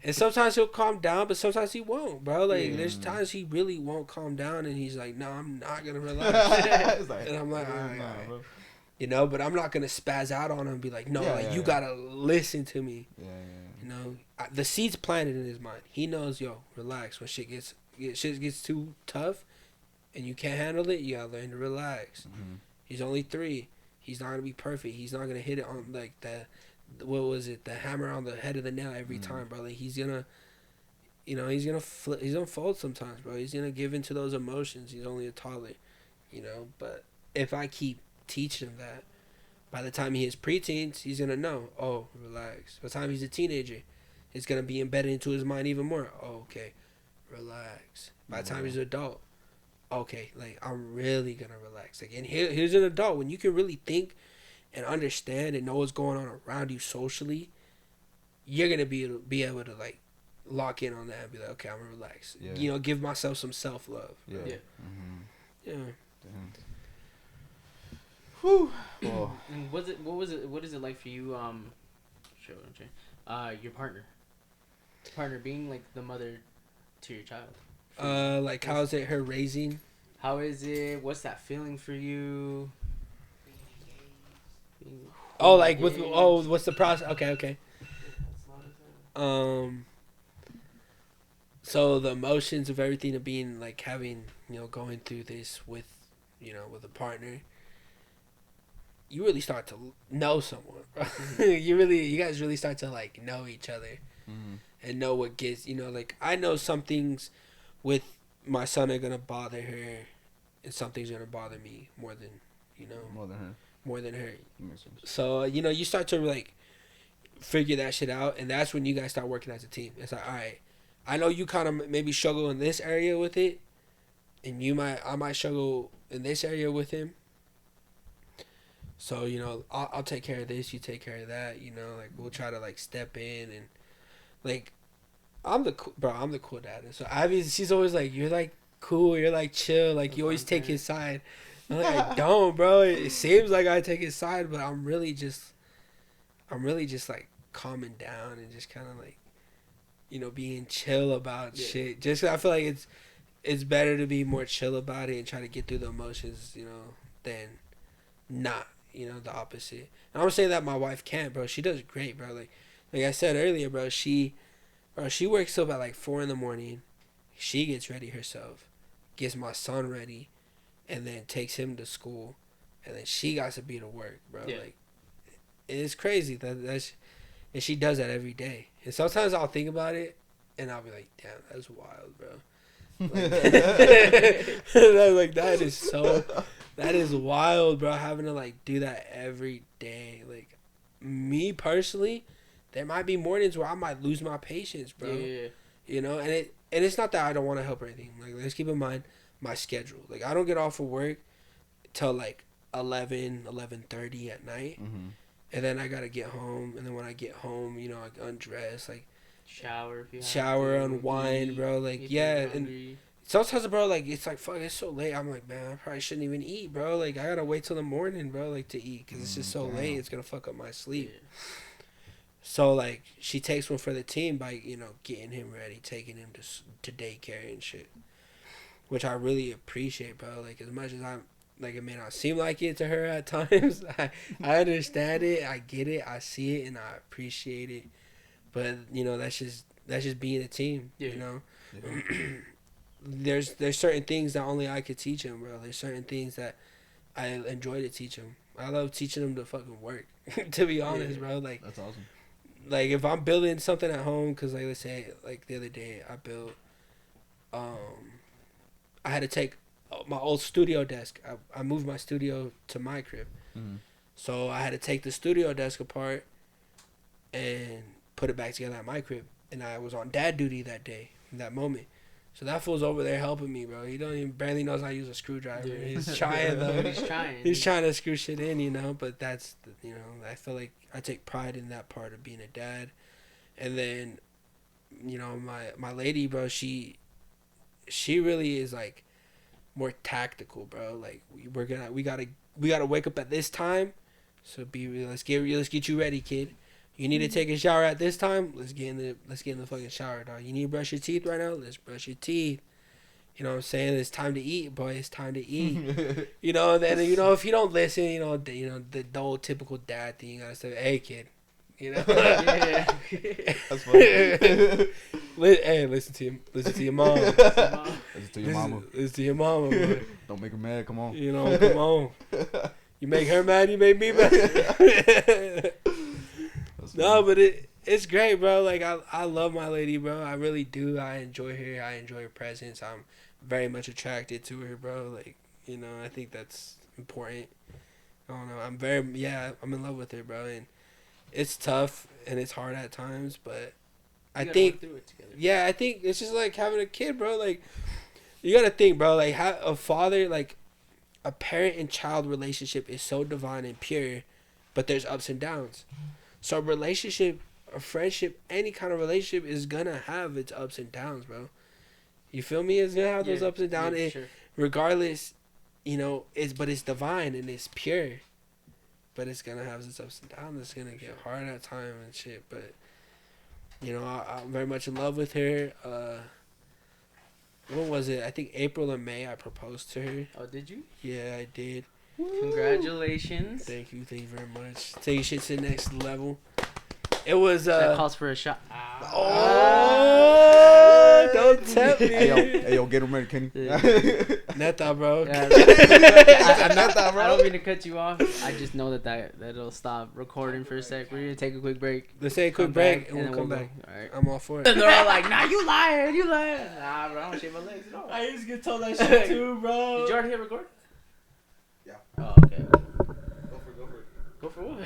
And sometimes he'll calm down, but sometimes he won't, bro. Like, there's times he really won't calm down, and he's like, no, I'm not gonna relax. Like, and I'm like, all right, bro. But I'm not gonna spaz out on him and be like, no, you gotta listen to me. Yeah. You know, the seed's planted in his mind. He knows, relax. When shit gets too tough, and you can't handle it, you gotta learn to relax. Mm-hmm. He's only 3. He's not gonna be perfect. He's not gonna hit it on like the hammer on the head of the nail every time, bro. Like he's gonna, he's gonna he's gonna fold sometimes, bro. He's gonna give into those emotions. He's only a toddler, But if I keep teaching him that, by the time he hits preteens, he's gonna know. Oh, relax. By the time he's a teenager, it's gonna be embedded into his mind even more. Oh, okay, relax. By the time he's an adult. Okay, like I'm really gonna relax. Like, and here's an adult when you can really think and understand and know what's going on around you socially. You're gonna be able to like lock in on that and be like, okay, I'm gonna relax. Yeah. Give myself some self love. Yeah. Yeah. Yeah. Damn. Whew. Well, And what is it like for you? Your partner being like the mother to your child. Like how is it her raising? How is it? What's that feeling for you? Oh, like what's the process? Okay. So the emotions of everything of being like having going through this with with a partner, you really start to know someone. You guys really start to like know each other and know what gets like I know some things with my son are gonna bother her, and something's gonna bother me more than more than her. that makes sense. So you start to like figure that shit out, and that's when you guys start working as a team. It's like, all right, I know you kind of maybe struggle in this area with it, and I might struggle in this area with him. So I'll take care of this, you take care of that. Like we'll try to like step in and like. I'm the cool dad. And so Ivy, she's always like, you're like cool, you're like chill, like you always take his side. I'm like, I don't, bro. It seems like I take his side, but I'm really just like calming down and just kind of like, you know, being chill about shit. Just I feel like it's better to be more chill about it and try to get through the emotions, you know, than not, you know, the opposite. And I'm saying that my wife can't, bro. She does great, bro. Like I said earlier, bro. She works up at like 4 a.m. She gets ready herself, gets my son ready, and then takes him to school, and then she got to be to work, bro. Yeah. Like, it's crazy that's, and she does that every day. And sometimes I'll think about it, and I'll be like, damn, that's wild, bro. Like that is wild, bro. Having to like do that every day. Like me personally, there might be mornings where I might lose my patience, bro. Yeah. You know, and it's not that I don't want to help or anything. Like, let's keep in mind my schedule. Like, I don't get off of work till like 11:30 at night. Mm-hmm. And then I gotta get home. And then when I get home, you know, I undress, like shower, unwind, bro. Like, yeah. And sometimes, bro, like, it's like, fuck, it's so late. I'm like, man, I probably shouldn't even eat, bro. Like, I gotta wait till the morning, bro, like, to eat. Because it's just so late. It's gonna fuck up my sleep. Yeah. So, like, she takes one for the team by, you know, getting him ready, taking him to daycare and shit. Which I really appreciate, bro. Like, as much as like, it may not seem like it to her at times. I understand it. I get it. I see it, and I appreciate it. But, you know, that's just being a team, you know? Yeah. There's certain things that only I could teach him, bro. There's certain things that I enjoy to teach him. I love teaching him to fucking work, to be honest, bro. Like, that's awesome. Like, if I'm building something at home, because, like, let's say, like, the other day, I built, I had to take my old studio desk. I moved my studio to my crib. Mm-hmm. So I had to take the studio desk apart and put it back together at my crib. And I was on dad duty that day, in that moment. So that fool's over there helping me, bro. He barely knows how to use a screwdriver. Yeah. He's trying, though. He's trying to screw shit in, you know. But that's, you know, I feel like I take pride in that part of being a dad. And then, you know, my lady, bro, she really is, like, more tactical, bro. Like, we gotta wake up at this time. So let's get you ready, kid. You need to take a shower at this time. Let's get in the fucking shower, dog. You need to brush your teeth right now. Let's brush your teeth. You know what I'm saying? It's time to eat, boy. It's time to eat. You know, and then, you know, if you don't listen, you know the old typical dad thing. You gotta say, hey, kid. You know. Yeah. That's funny. Hey, listen to your mom. Listen to your mama. Listen to your mama, boy. Don't make her mad. Come on. You know, come on. You make her mad, you make me mad. No, but it's great, bro. Like, I love my lady, bro. I really do. I enjoy her. I enjoy her presence. I'm very much attracted to her, bro. Like, you know, I think that's important. I don't know. I'm in love with her, bro. And it's tough and it's hard at times, but I think, I think it's just like having a kid, bro. Like, you gotta think, bro. Like, a father, like, a parent and child relationship is so divine and pure, but there's ups and downs. So a relationship, a friendship, any kind of relationship is gonna have its ups and downs, bro. You feel me? It's gonna have those ups and downs. Yeah, sure. Regardless, you know, it's divine and it's pure. But it's gonna have its ups and downs. It's gonna get hard at times and shit. But, you know, I'm very much in love with her. What was it? I think April or May I proposed to her. Oh, did you? Yeah, I did. Congratulations. Thank you very much. Take shit to the next level. It was that calls for a shot. Oh, don't tempt me. Hey yo, get him ready, Kenny. Neta, bro. Yeah, Neta, bro. I don't mean to cut you off. I just know that'll stop recording for a sec. We're gonna take a quick break. Let's take a quick break and we'll come back. All right. I'm all for it. And they're all like, "Nah, you lying. Nah, bro, I don't shave my legs. No. I used to get told that shit too, bro. Did you already hit record? Yeah. Oh, okay. Go for what?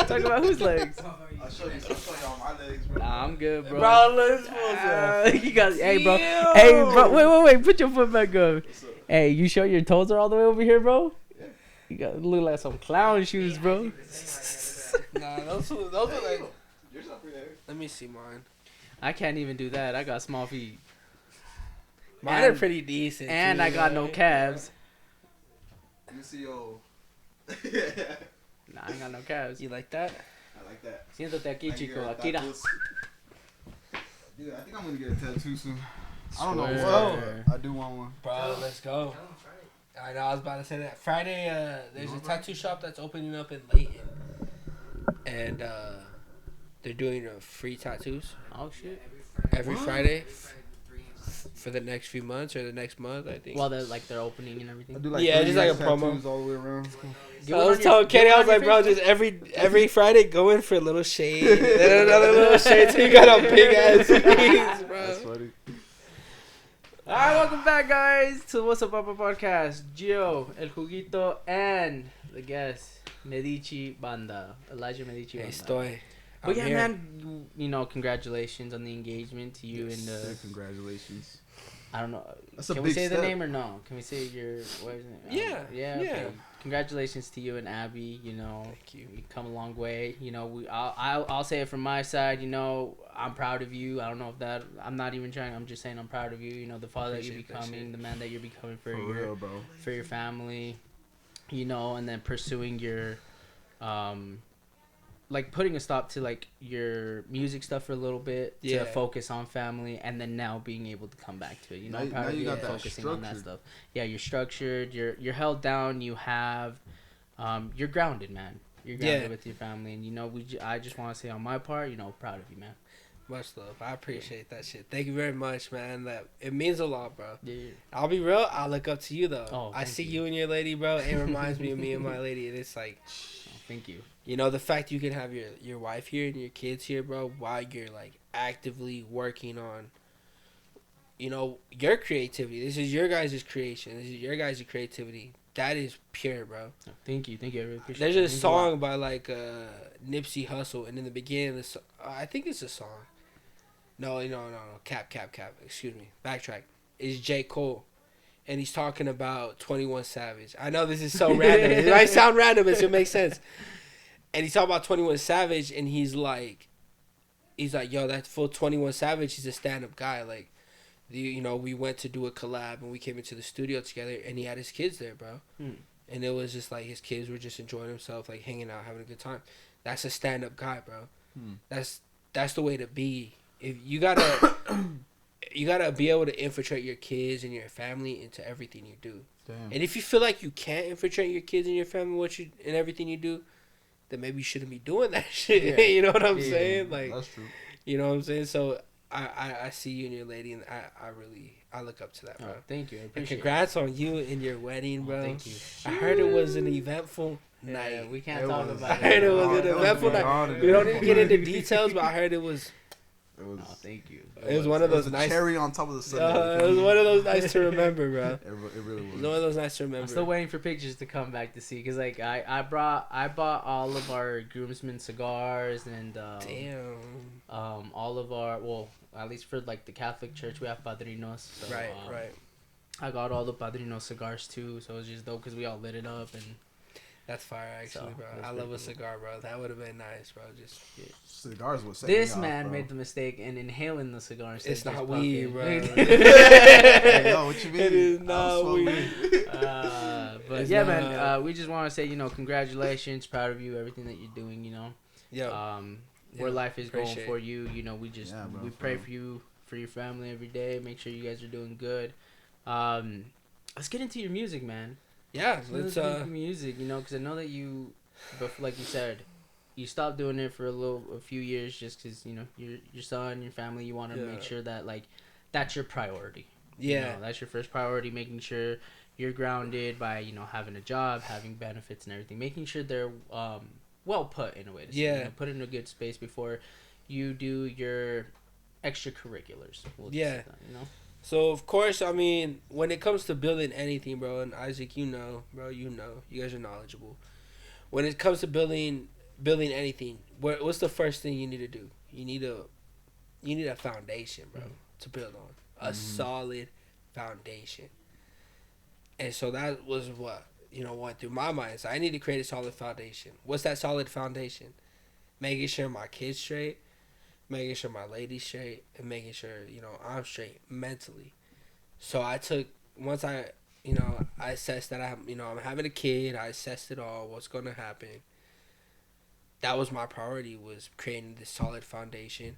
Talk about whose legs? I'll show you all my legs, bro. Nah, I'm good, bro. Bro, let's you guys, hey, bro. Hey, bro. Wait. Put your foot back up. Hey, you sure your toes are all the way over here, bro? Yeah. You got look like some clown shoes, bro. Nah, those are like. Yours not pretty heavy. Let me see mine. I can't even do that. I got small feet. Mine are pretty decent. And too, I got no right? calves. Let me see yo. Nah, I ain't got no calves. You like that? I like that. Siéntate aquí, I chico. get Aquí da. tattoos. Dude, I think I'm gonna get a tattoo soon. I don't know Swear. what. I do want one. Bro, let's go. I know, I was about to say that. Friday, there's a tattoo shop that's opening up in Layton. And they're doing free tattoos Oh shit. every Friday for the next few months or the next month, I think. Well, they're opening and everything. I do like Yeah, just like a 3 promo. tattoos all the way around. Give I one was on your- telling Kenny, give I one was on like, your bro, face. just every Friday, go in for a little shade, then another little shade till you got a big ass piece, That's bro. funny. Alright, welcome back, guys, to What's Up Papa Podcast. Gio, El Juguito, and the guest, Medici Banda. Elijah Medici Banda. Estoy. But I'm yeah, here. man, you know, congratulations on the engagement to you and Yeah, congratulations. I don't know. That's a Can we big say step. the name or no? Can we say your what is it? Yeah, Yeah. yeah. Okay. Congratulations to you and Abby. You know, Thank you. You've come a long way. You know, I'll say it from my side. You know, I'm proud of you. I don't know if that. I'm not even trying. I'm just saying I'm proud of you. You know, the father that you're Appreciate that becoming, shit. the man that you're becoming for For your real, bro. for your family. You know, and then pursuing your, like putting a stop to like your music stuff for a little bit Yeah. to focus on family, and then now being able to come back to it. You know, Now- I'm proud now of you you got that focusing on that structured. stuff. Yeah, you're structured. You're held down. You have, you're grounded, man. You're grounded Yeah. with your family, and you know, I just want to say on my part, you know, proud of you, man. Much love. I appreciate that shit. Thank you very much, man. That it means a lot, bro. Yeah. I'll be real. I look up to you though. Oh, I thank see you. you and your lady, bro. It reminds me of me and my lady, and it's like, Oh, thank you. you know, the fact you can have your wife here and your kids here, bro, while you're like actively working on, you know, your creativity. This is your guys' creation. This is your guys' creativity. That is pure, bro. Oh, thank you. Thank you. I really appreciate There's it. a Means lot. song by like Nipsey Hussle, and in the beginning, I think it's a song. No. Cap. Excuse me. Backtrack. It's J. Cole, and he's talking about 21 Savage. I know this is so random. It might sound random, but it makes sense. And he's talking about 21 Savage, and he's like, yo, that full 21 Savage. He's a stand-up guy. Like, you know, we went to do a collab, and we came into the studio together, and he had his kids there, bro. And it was just like his kids were just enjoying themselves, like hanging out, having a good time. That's a stand-up guy, bro. That's the way to be. If you gotta be able to infiltrate your kids and your family into everything you do. Damn. And if you feel like you can't infiltrate your kids and your family in everything you do, then maybe you shouldn't be doing that shit. Yeah. You know what I'm Yeah. saying? Like, That's true. you know what I'm saying? So I see you and your lady, and I look up to that, bro. Oh, thank you. I And appreciate congrats on you and your wedding, it. bro. Oh, thank you. I heard it was an eventful Yeah, night. we can't It talk was- about I heard it was an It was eventful beyond night. an We don't even eventful get into night. details, but I heard it was It was. Oh, thank you. it was one of It was those a nice. cherry on top of the sundae. It was one of those nice to remember, bro. It really It was. was one of those nice to I'm remember. still waiting for pictures to come back to see, cause like I bought all of our groomsmen cigars and Damn. all of our, well, at least for like the Catholic Church we have padrinos. So, Right, right. I got all the padrino cigars too, so it was just dope because we all lit it up and That's fire, actually, So, bro. that's I pretty love a cool. cigar, bro. That would have been nice, bro. Just Cigars was this man made the mistake in inhaling the cigar. Instead it's of not just weed, puffing. bro. Hey, yo, what you mean? It is I was not smoking weed. But It's yeah, not- man, we just want to say, you know, congratulations, proud of you, everything that you're doing, you know. Yo, Where yeah, life is going appreciate for you, you know, we just Yeah, bro, we for pray real. for you, for your family every day. Make sure you guys are doing good. Let's get into your music, man. yeah. Let's Let's get into music, you know, because I know that you, like you said, you stopped doing it for a few years just because, you know, your son, your family, you want to Yeah. make sure that like that's your priority. yeah. You know, that's your first priority, making sure you're grounded by, you know, having a job, having benefits and everything, making sure they're well put in a way to say, Yeah. you know, put in a good space before you do your extracurriculars. We'll just Yeah. say that, you know? So of course, I mean, when it comes to building anything, bro, and Isaac, you know, bro, you guys are knowledgeable. When it comes to building anything, what's the first thing you need to do? You need a foundation, bro, to build on, a solid foundation. And so that was what went through my mind. So I need to create a solid foundation. What's that solid foundation? making sure my kids straight, making sure my lady's straight, and making sure, you know, I'm straight mentally. So I took, once I, you know, I assessed that I'm having a kid, I assessed it all, what's going to happen. That was my priority, was creating this solid foundation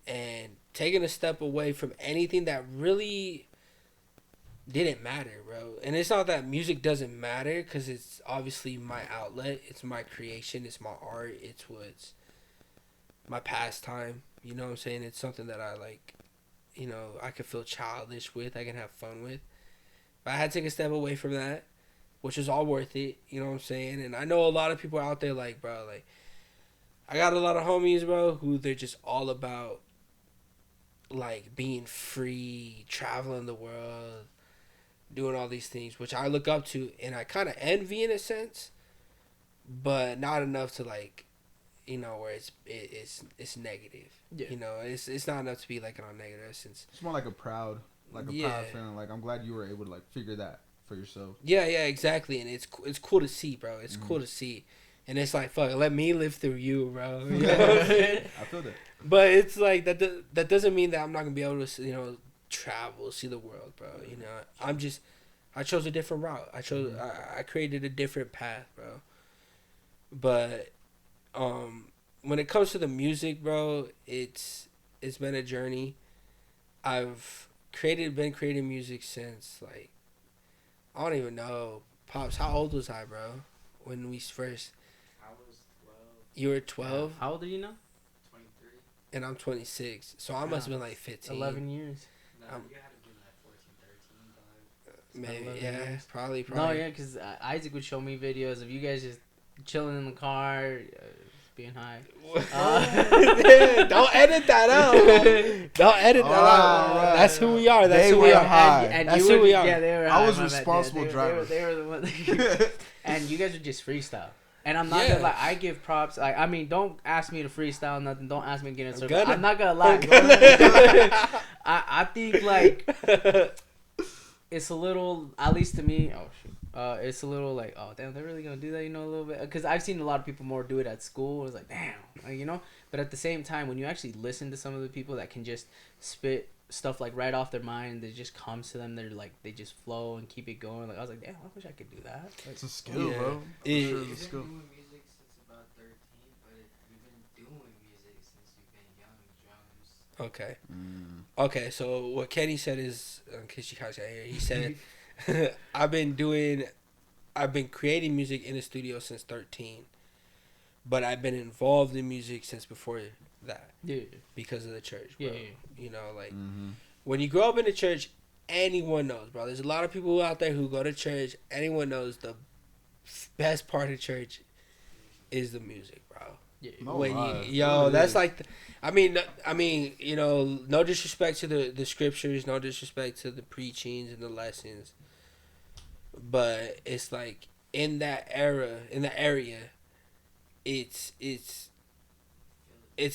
and taking a step away from anything that really didn't matter, bro. And it's not that music doesn't matter, because it's obviously my outlet, it's my creation, it's my art, it's what's my pastime, you know what I'm saying? It's something that I like, you know, I can feel childish with, I can have fun with. But I had to take a step away from that, which was all worth it, you know what I'm saying? And I know a lot of people out there, like, bro, like, I got a lot of homies, bro, who they're just all about, like, being free, traveling the world, doing all these things, which I look up to, and I kind of envy in a sense, but not enough to, like, you know, where it's negative. Yeah. You know, it's not enough to be, like, on negative sense. It's more like a proud feeling. Like, I'm glad you were able to, like, figure that for yourself. Yeah, exactly, and it's cool to see, bro. It's cool to see. And it's like, fuck, let me live through you, bro. You know what I'm saying? I feel that. But it's like, that doesn't mean that I'm not going to be able to, you know, travel, see the world, bro. You know, I chose a different route. I created a different path, bro. But when it comes to the music, bro, it's been a journey. I've been creating music since, like, I don't even know. Pops, how old was I, bro, when we first... I was 12. You were 12? How old are you now? 23. And I'm 26. So I must have been like 15. 11 years. No, you had to be like 14, 13, Maybe, 11 yeah. years. Probably. No, yeah, because Isaac would show me videos of you guys just chilling in the car, being high. Don't edit that out. Don't edit that out. Right. That's who we are. That's They who we were are. high. And That's you who were, we are. Yeah, they were I high, was my bad. responsible driver. They were the ones. And you guys would just freestyle. And I'm not gonna lie, I give props. Like, I mean, don't ask me to freestyle nothing. Don't ask me to get in a circle. I'm not gonna lie. I think, like, it's a little, at least to me, it's a little like, oh, damn, they're really gonna do that, you know, a little bit. Because I've seen a lot of people more do it at school. It's like, damn, like, you know. But at the same time, when you actually listen to some of the people that can just spit stuff like right off their mind, that just comes to them, they're like, they just flow and keep it going. Like, I was like, damn, I wish I could do that. Like, It's a skill, yeah. bro. Yeah. Sure, You've it's a been skill. doing music since about 13, but you've been doing music since you've been young. Drums. Okay. Okay, so what Kenny said is, in case you guys can't hear, he said, I've been creating music in the studio since 13, but I've been involved in music since before that. Yeah. Because of the church, bro. Yeah. You know, like, when you grow up in the church, anyone knows, bro. There's a lot of people out there who go to church. Anyone knows the best part of church is the music, bro. Yeah. No When lie. yo, It that's is. like, I mean, you know, no disrespect to the scriptures, no disrespect to the preachings and the lessons, but it's like in that area, it's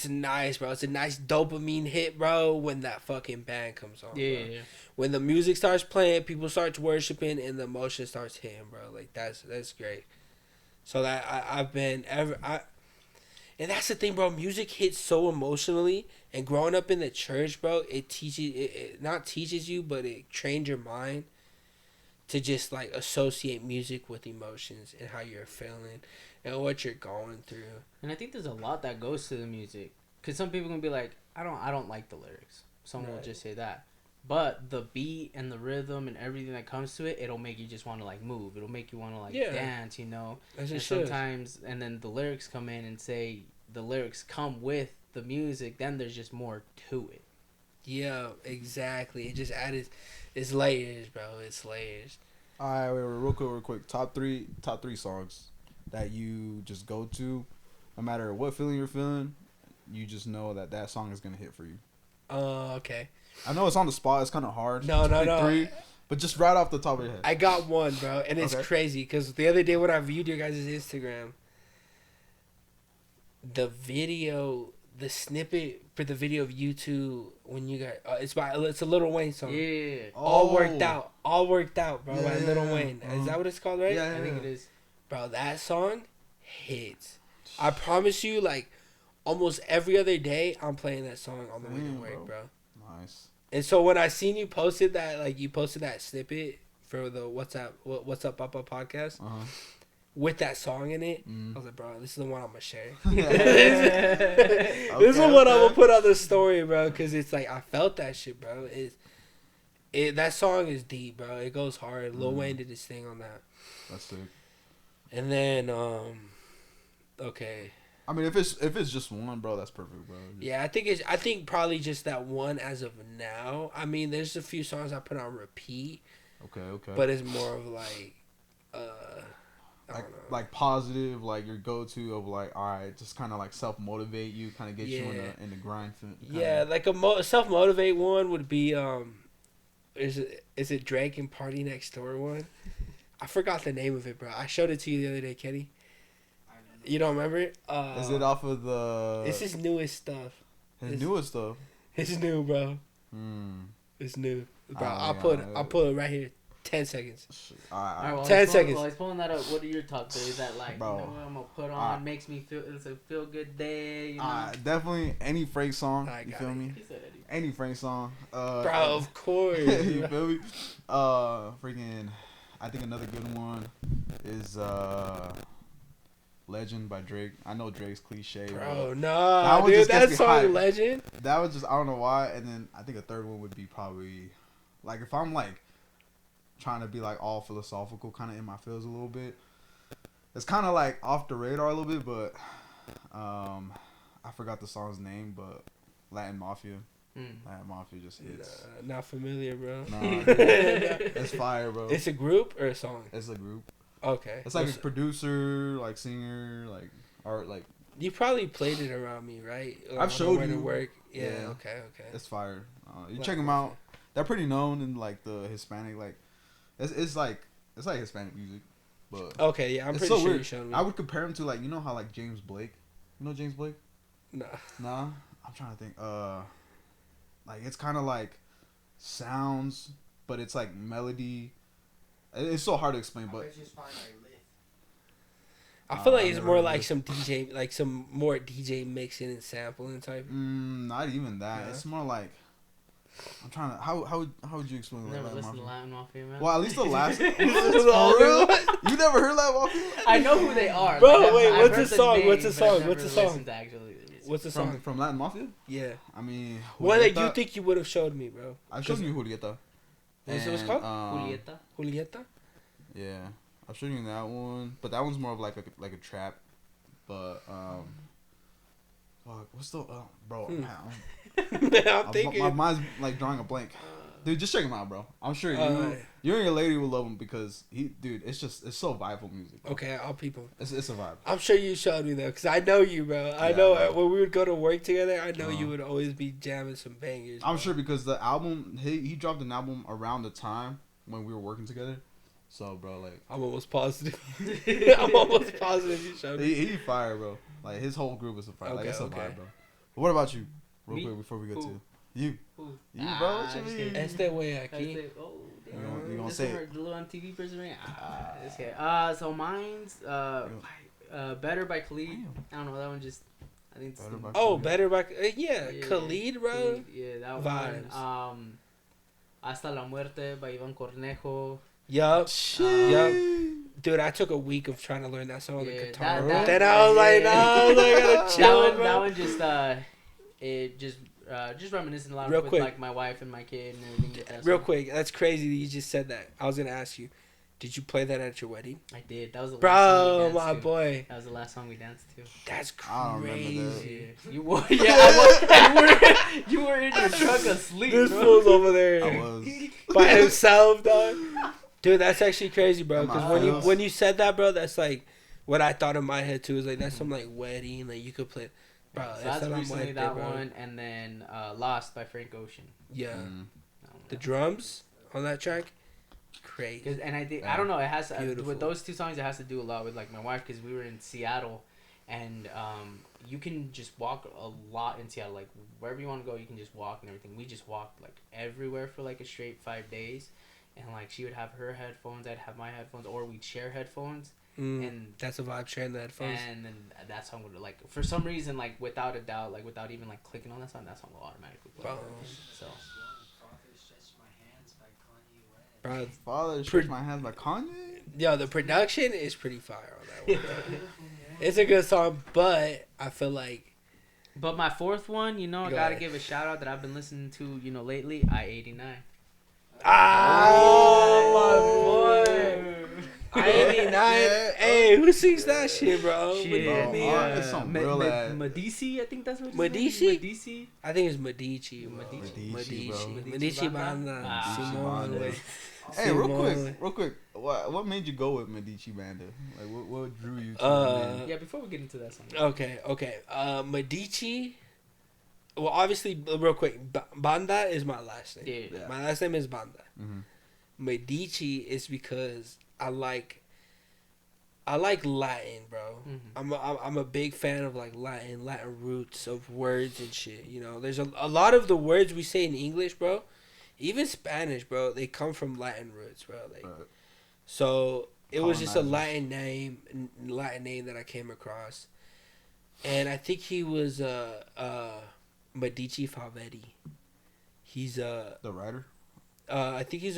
nice, bro. It's a nice dopamine hit, bro, when that fucking band comes on. Yeah, bro. yeah. When the music starts playing, people start worshiping, and the emotion starts hitting, bro. Like, that's great. So that and that's the thing, bro. Music hits so emotionally, and growing up in the church, bro, it teaches it not teaches you, but it trains your mind to just like associate music with emotions and how you're feeling and what you're going through. And I think there's a lot that goes to the music, because some people can be like, I don't like the lyrics. Some will just say that, but the beat and the rhythm and everything that comes to it, it'll make you just want to like move. It'll make you want to like dance, you know. And sometimes, and then the lyrics come in and say the lyrics come with the music. Then there's just more to it. Yeah, exactly. It just added, it's layers, bro. It's layers. All right, wait, real quick. Top three songs that you just go to, no matter what feeling you're feeling, you just know that song is gonna hit for you. Okay. I know it's on the spot. It's kind of hard. No. Three, but just right off the top of your head. I got one, bro, and it's crazy because the other day when I viewed your guys' Instagram, the snippet for the video of you two when you got it's a Lil Wayne song. Yeah. All worked out, bro. By Lil Wayne. Is that what it's called, right? Yeah, I think it is. Bro, that song hits. I promise you, like, almost every other day I'm playing that song on the way to Damn, work, bro. Nice. And so when I seen you posted that, like you posted that snippet for the What's Up Papa podcast Uh-huh. with that song in it, Mm. I was like, bro, this is the one I'm gonna share. Okay, This is the one I'm okay. gonna put on the story, bro, because it's like I felt that shit, bro. That song is deep, bro. It goes hard. Lil Wayne did his thing on that. That's sick. And then, okay, I mean, if it's just one, bro, that's perfect, bro. yeah, I think probably just that one as of now. I mean, there's a few songs I put on repeat, Okay. but it's more of like, I like don't know. like positive, like your go-to of like, all right, just kind of like self-motivate you, kind of get you in the grind. Yeah, like a self-motivate one would be is it Drake and Party Next Door one? I forgot the name of it, bro. I showed it to you the other day, Kenny. I don't know. You don't remember it? Is it off of the? It's his newest stuff. His newest stuff. It's new, bro. Hmm. It's new, bro. Oh, I'll put it right here. 10 seconds. All Alright, right. while 10 he's pulling- seconds. While he's pulling that up, what are your top three? Is that like, Bro. you know what I'm gonna put on, makes me feel, it's a feel good day, you know? Definitely any Frank song. I You got feel it. me? He said Eddie. Any Frank song. Bro, of course. You feel me? Freaking. I think another good one is Legend by Drake. I know Drake's cliche, Bro, but nah, That one dude, just gets that me song hyped. Legend. that was just, I don't know why. And then I think a third one would be probably like if I'm like trying to be like all philosophical, kind of in my feels a little bit. It's kind of like off the radar a little bit, but I forgot the song's name, but Latin Mafia. Latin Mafia just hits. Not familiar, bro. Nah, it's fire, bro. It's a group or a song? It's a group. Okay. It's like a producer, like singer, like art, like You probably played it around me, right? Like, I've showed on the way to you. work. Yeah. Yeah. Okay. it's fire. You Like, check them out. They're pretty known in like the Hispanic, like it's like Hispanic music, but Okay. Yeah, I'm it's pretty so sure weird. you showed me. I would compare him to like, you know how like James Blake, you know James Blake? Nah. Nah, I'm trying to think. Like it's kind of like sounds, but it's like melody. It's so hard to explain, I but bet you just find like lit. I feel like I've it's never more heard like this. some DJ, like some more DJ mixing and sampling type. not even that. Yeah. It's more like I'm trying to how would you explain Never Latin listened to Mafia? Latin Mafia, man. Well, at least the last. This For is all real? good. You never heard Latin Mafia? I know who they are. Bro, like, wait, I've what's heard the song? name, What's the but I've song? never What's the song? listened to actually the music. What's the song? From Latin Mafia? Yeah. I mean, One that you Julieta. think you would have showed me, bro. I've shown you Julieta. What's it was And, called? Julieta. Julieta? Yeah, I've shown you that one, but that one's more of like a trap. But fuck, what's the bro? Hmm. Man, I'm thinking. my mind's like drawing a blank. Dude, just check him out, bro. I'm sure you Alright. you and your lady will love him because it's so vibeful music. Okay, I'll peep him. It's a vibe. I'm sure you showed me though, because I know you, bro. I Yeah, know bro. when we would go to work together, I know Uh-huh. you would always be jamming some bangers. I'm bro. sure because the album he dropped an album around the time when we were working together. So, bro, like I'm almost positive. I'm almost positive you showed me. he fire, bro. Like his whole group is a fire. Like Okay, it's a okay. vibe, bro. But what about you? Real Me? quick before we get Who? to you, Who? you, bro. Ah, What you just mean? kidding. Este way I aquí. say, oh, damn. You gonna This say is it? the little MTV person, right? Just kidding. So mine's Better by Khalid. I don't know, that one just, I think it's Better the- by Oh, Khalid. better back. Yeah, Yeah, Khalid, bro. Khalid, yeah, that Vibes. one. Hasta la Muerte by Iván Cornejo. Yup. Shit. Yup. Dude, I took a week of trying to learn that song on the Yeah, guitar. that- then I was like, yeah. nah, I was like, I gotta chill, that bro. one just reminiscing a lot Real with quick. like my wife and my kid and everything. Like that, Real so quick, that's crazy that you just said that. I was gonna ask you, did you play that at your wedding, I did. That was the last bro? song we My danced to. boy, That was the last song we danced to. that's I don't remember that. crazy. Yeah. You were, yeah, I was, you were in your truck asleep, This bro. fool's over there I was. by himself, dog. Dude, that's actually crazy, bro. I'm Because not when you feels. when you said that, bro, that's like what I thought in my head too. Is like that's some like wedding, like you could play, bro. So that's la recently muerte, that bro. one, and then Lost by Frank Ocean. Yeah, Mm. That one. the drums on that track, crazy. Cause, and I think Yeah. I don't know. It has Beautiful. with those two songs. It has to do a lot with like my wife because we were in Seattle, and you can just walk a lot in Seattle. Like wherever you want to go, you can just walk and everything. We just walked like everywhere for like a straight 5 days, and like she would have her headphones, I'd have my headphones, or we'd share headphones, Mm, and that's a vibe, sharing the headphones. and then that song would like for some reason like without a doubt like without even like clicking on that song will automatically play. Bro. So Father Stretch My Hands by Kanye West. Bro, Father Stretch My Hands by Kanye. yo, the production is pretty fire on that one, bro. It's a good song, but I feel like but my fourth one, I Go gotta ahead. give a shout out that I've been listening to, lately, I-89. oh my boy, I-89. Yeah. Hey, who sings that shit, bro? Shit, Bro, Me, it's some real ass- Medici, I think that's what it's Medici? Medici? I think it's Medici. Medici, bro. Medici Banda. Ah, Simone. Banda. Hey, real quick. What made you go with Medici Banda? Like, what drew you to the name? Yeah, before we get into that song. Okay. Medici. Well, obviously, real quick, Banda is my last name. Yeah. My last name is Banda. Mhm. Medici is because I like Latin, bro. Mhm. I'm a big fan of like Latin roots of words and shit. There's a lot of the words we say in English, bro, even Spanish, bro, they come from Latin roots, bro. Like, Right. so it was just a Colonizers. Latin name that I came across, and I think he was Medici Favetti. He's The writer? I think he's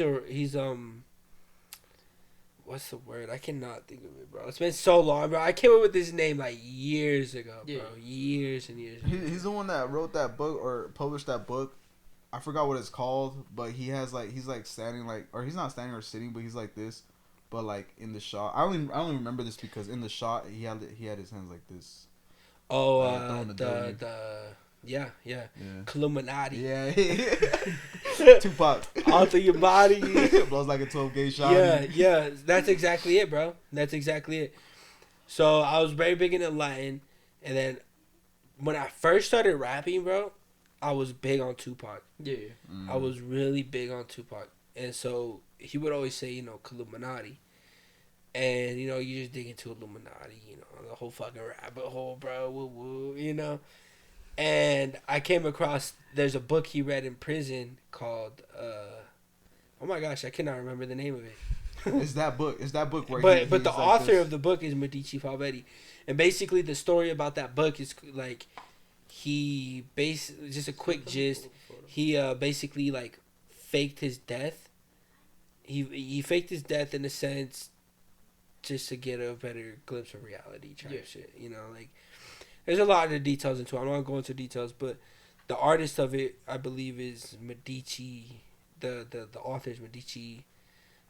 what's the word? I cannot think of it, bro. It's been so long, bro. I came up with this name like years ago, bro. Yeah. Years and years. He's the one that wrote that book or published that book. I forgot what it's called, but he's like standing like, or he's not standing or sitting, but he's like this, but like in the shot. I only remember this because in the shot he had his hands like this. Oh, throwing the W. yeah, Yeah. Illuminati. Yeah. Tupac. All through your body. Blows like a 12 gauge shot. Yeah. That's exactly it, bro. That's exactly it. So I was very big into Latin, and then when I first started rapping, bro, I was big on Tupac. Yeah. I was really big on Tupac, and so he would always say, Illuminati, and you just dig into Illuminati, the whole fucking rabbit hole, bro. Woo woo, And I came across there's a book he read in prison called oh my gosh, I cannot remember the name of it. It's that book where But he's the like author this. of the book is Medici Favetti, and basically the story about that book is like just a quick gist. He basically like faked his death. He faked his death in a sense, just to get a better glimpse of reality type shit. Like there's a lot of details into it. I'm not gonna go into details, but the artist of it, I believe, is Medici. The author is Medici.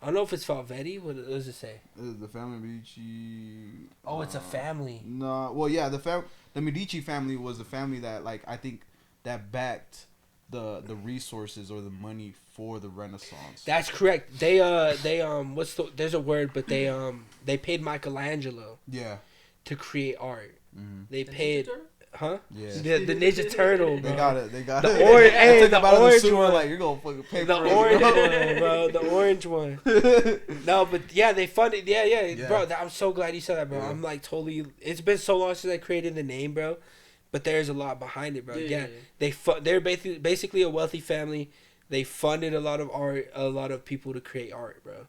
I don't know if it's Favetti. What does it say? The family Medici. Oh, it's a family. No, well, yeah, the Medici family was the family that, like, I think that backed the resources or the money for the Renaissance. That's correct. They there's a word, but they paid Michelangelo Yeah. to create art. Mm-hmm. They paid, huh? Yeah. The Ninja Turtle, bro. They got it. They got The it. orange- They hey, took the him out of the orange sewer, one. like, you're gonna fucking pay The for it, orange bro. one, bro. The orange one. No, but yeah, they funded. Yeah, Yeah. bro. I'm so glad you said that, bro. Yeah. I'm like totally. It's been so long since I created the name, bro. But there's a lot behind it, bro. Yeah, they're basically a wealthy family. They funded a lot of art, a lot of people to create art, bro,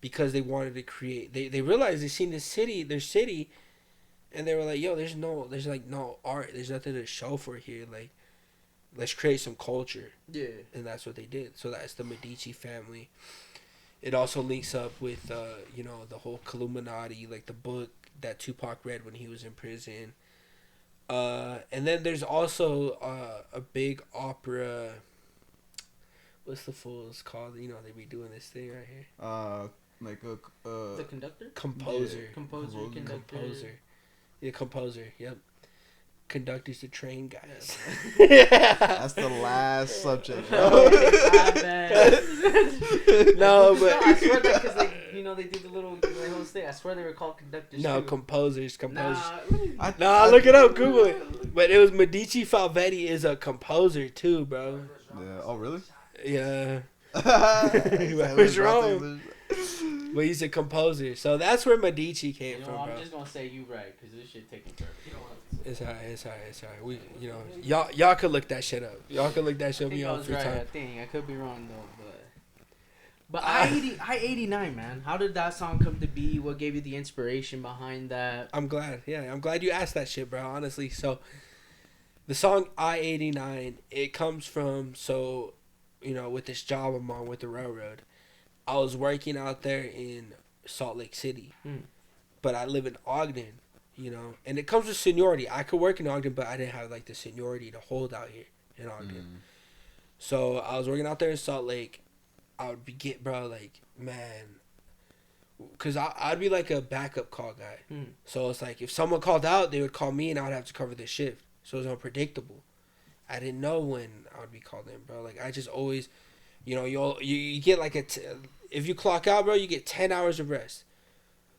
because they wanted to create. They realized they seen their city, and they were like, yo, there's no art. There's nothing to show for here. Like, let's create some culture. Yeah. And that's what they did. So that's the Medici family. It also links up with, the whole Illuminati, like the book that Tupac read when he was in prison. And then there's also a big opera. What's the fool's called? They be doing this thing right here. Like The conductor? Composer. Yeah. Composer, conductor. Composer. Yeah, composer. Yep. Conductor's the train guys. that's the last subject, bro. My bad. No, but I swear that because they did the whole thing. I swear they were called conductors. no, too. composers. I Look it up. Google it. But it was Medici Favetti is a composer too, bro. Yeah. Oh, really? Yeah. What's What's wrong? But he's a composer, so that's where Medici came from, I'm bro. just gonna say you right because this shit taking forever. It's alright. We, y'all could look that shit up. Y'all could look that shit I up in think I y'all was free right. time. I think I could be wrong though, But I-89, man. How did that song come to be? What gave you the inspiration behind that? I'm glad. Yeah, I'm glad you asked that shit, bro. Honestly, so the song I-89, it comes from with this job I'm on with the railroad. I was working out there in Salt Lake City, but I live in Ogden, and it comes with seniority. I could work in Ogden, but I didn't have like the seniority to hold out here in Ogden. So I was working out there in Salt Lake. I would because I'd be like a backup call guy. So it's like if someone called out, they would call me and I would have to cover the shift. So it was unpredictable. I didn't know when I would be called in, bro. Like I just always, you get like if you clock out, bro, you get 10 hours of rest.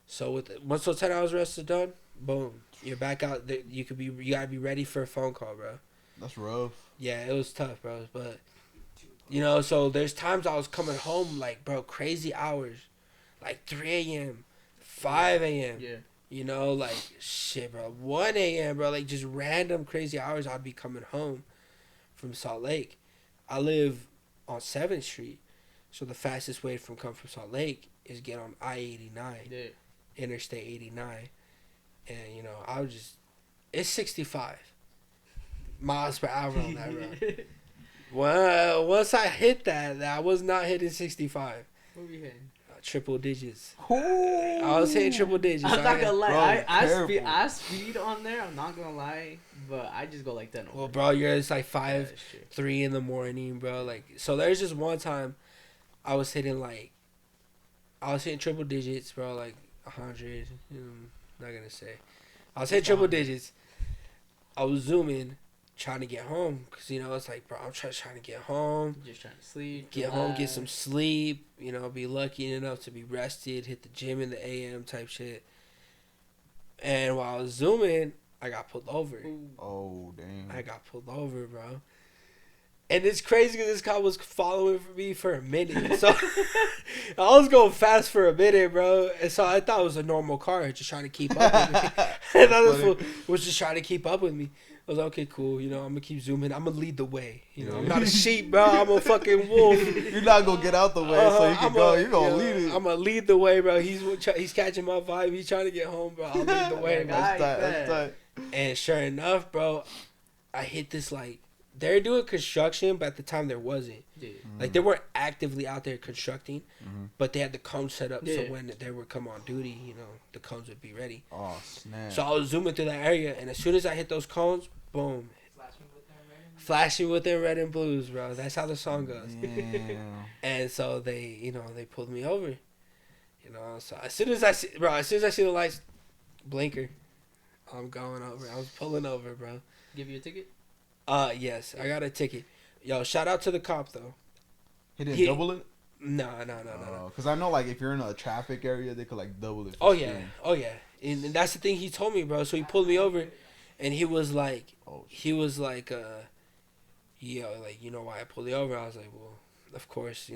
So once those 10 hours of rest is done, boom, you're back out. You gotta be ready for a phone call, bro. That's rough. Yeah, it was tough, bro. But so there's times I was coming home like, bro, crazy hours, like 3 a.m., 5 a.m. Yeah. Like shit, bro, 1 a.m., bro, like just random crazy hours I'd be coming home from Salt Lake. I live on 7th Street, so the fastest way from Salt Lake is get on I-89, Interstate 89, and it's 65 miles per hour on that road. Well, once I hit that, I was not hitting 65. What were you hitting? Triple digits. Ooh. I was hitting triple digits. I'm not gonna lie. Bro, I speed on there. I'm not gonna lie, but I just go like 10 over. Well, bro, it's like 3 in the morning, bro. Like, so there's just one time I was hitting triple digits, bro, like 100. Not gonna say. I was hitting triple digits. I was zooming, trying to get home, because it's like, bro, I'm trying to get home, Just trying to sleep, get home, get some sleep, be lucky enough to be rested, hit the gym in the AM type shit. And while I was zooming, I got pulled over. Oh damn! I got pulled over, bro. And it's crazy because this cop was following me for a minute. So I was going fast for a minute, bro. And so I thought it was a normal car just trying to keep up with me. And this fool was just trying to keep up with me. I was like, okay, cool. I'm going to keep zooming. I'm going to lead the way. I'm not a sheep, bro. I'm a fucking wolf. You're not going to get out the way so you can go. You're going to lead it. I'm going to lead the way, bro. He's catching my vibe. He's trying to get home, bro. I'll lead the way, bro. That's tight. And sure enough, bro, I hit this, like, they're doing construction, but at the time there wasn't. Yeah. Like, they weren't actively out there constructing, but they had the cones set up so when they would come on duty, the cones would be ready. Oh, snap. So I was zooming through that area, and as soon as I hit those cones, boom. Flashing with their red and blues, bro. That's how the song goes. And so they pulled me over. So as soon as I see the lights, blinker, I'm going over. I was pulling over, bro. Give you a ticket? Yes, I got a ticket. Yo, shout out to the cop though. He didn't double it? No. Because I know, like, if you're in a traffic area, they could, like, double it. Oh yeah. And that's the thing he told me, bro. So he pulled me over, and he was like, yo, like, why I pulled you over? I was like, well, of course,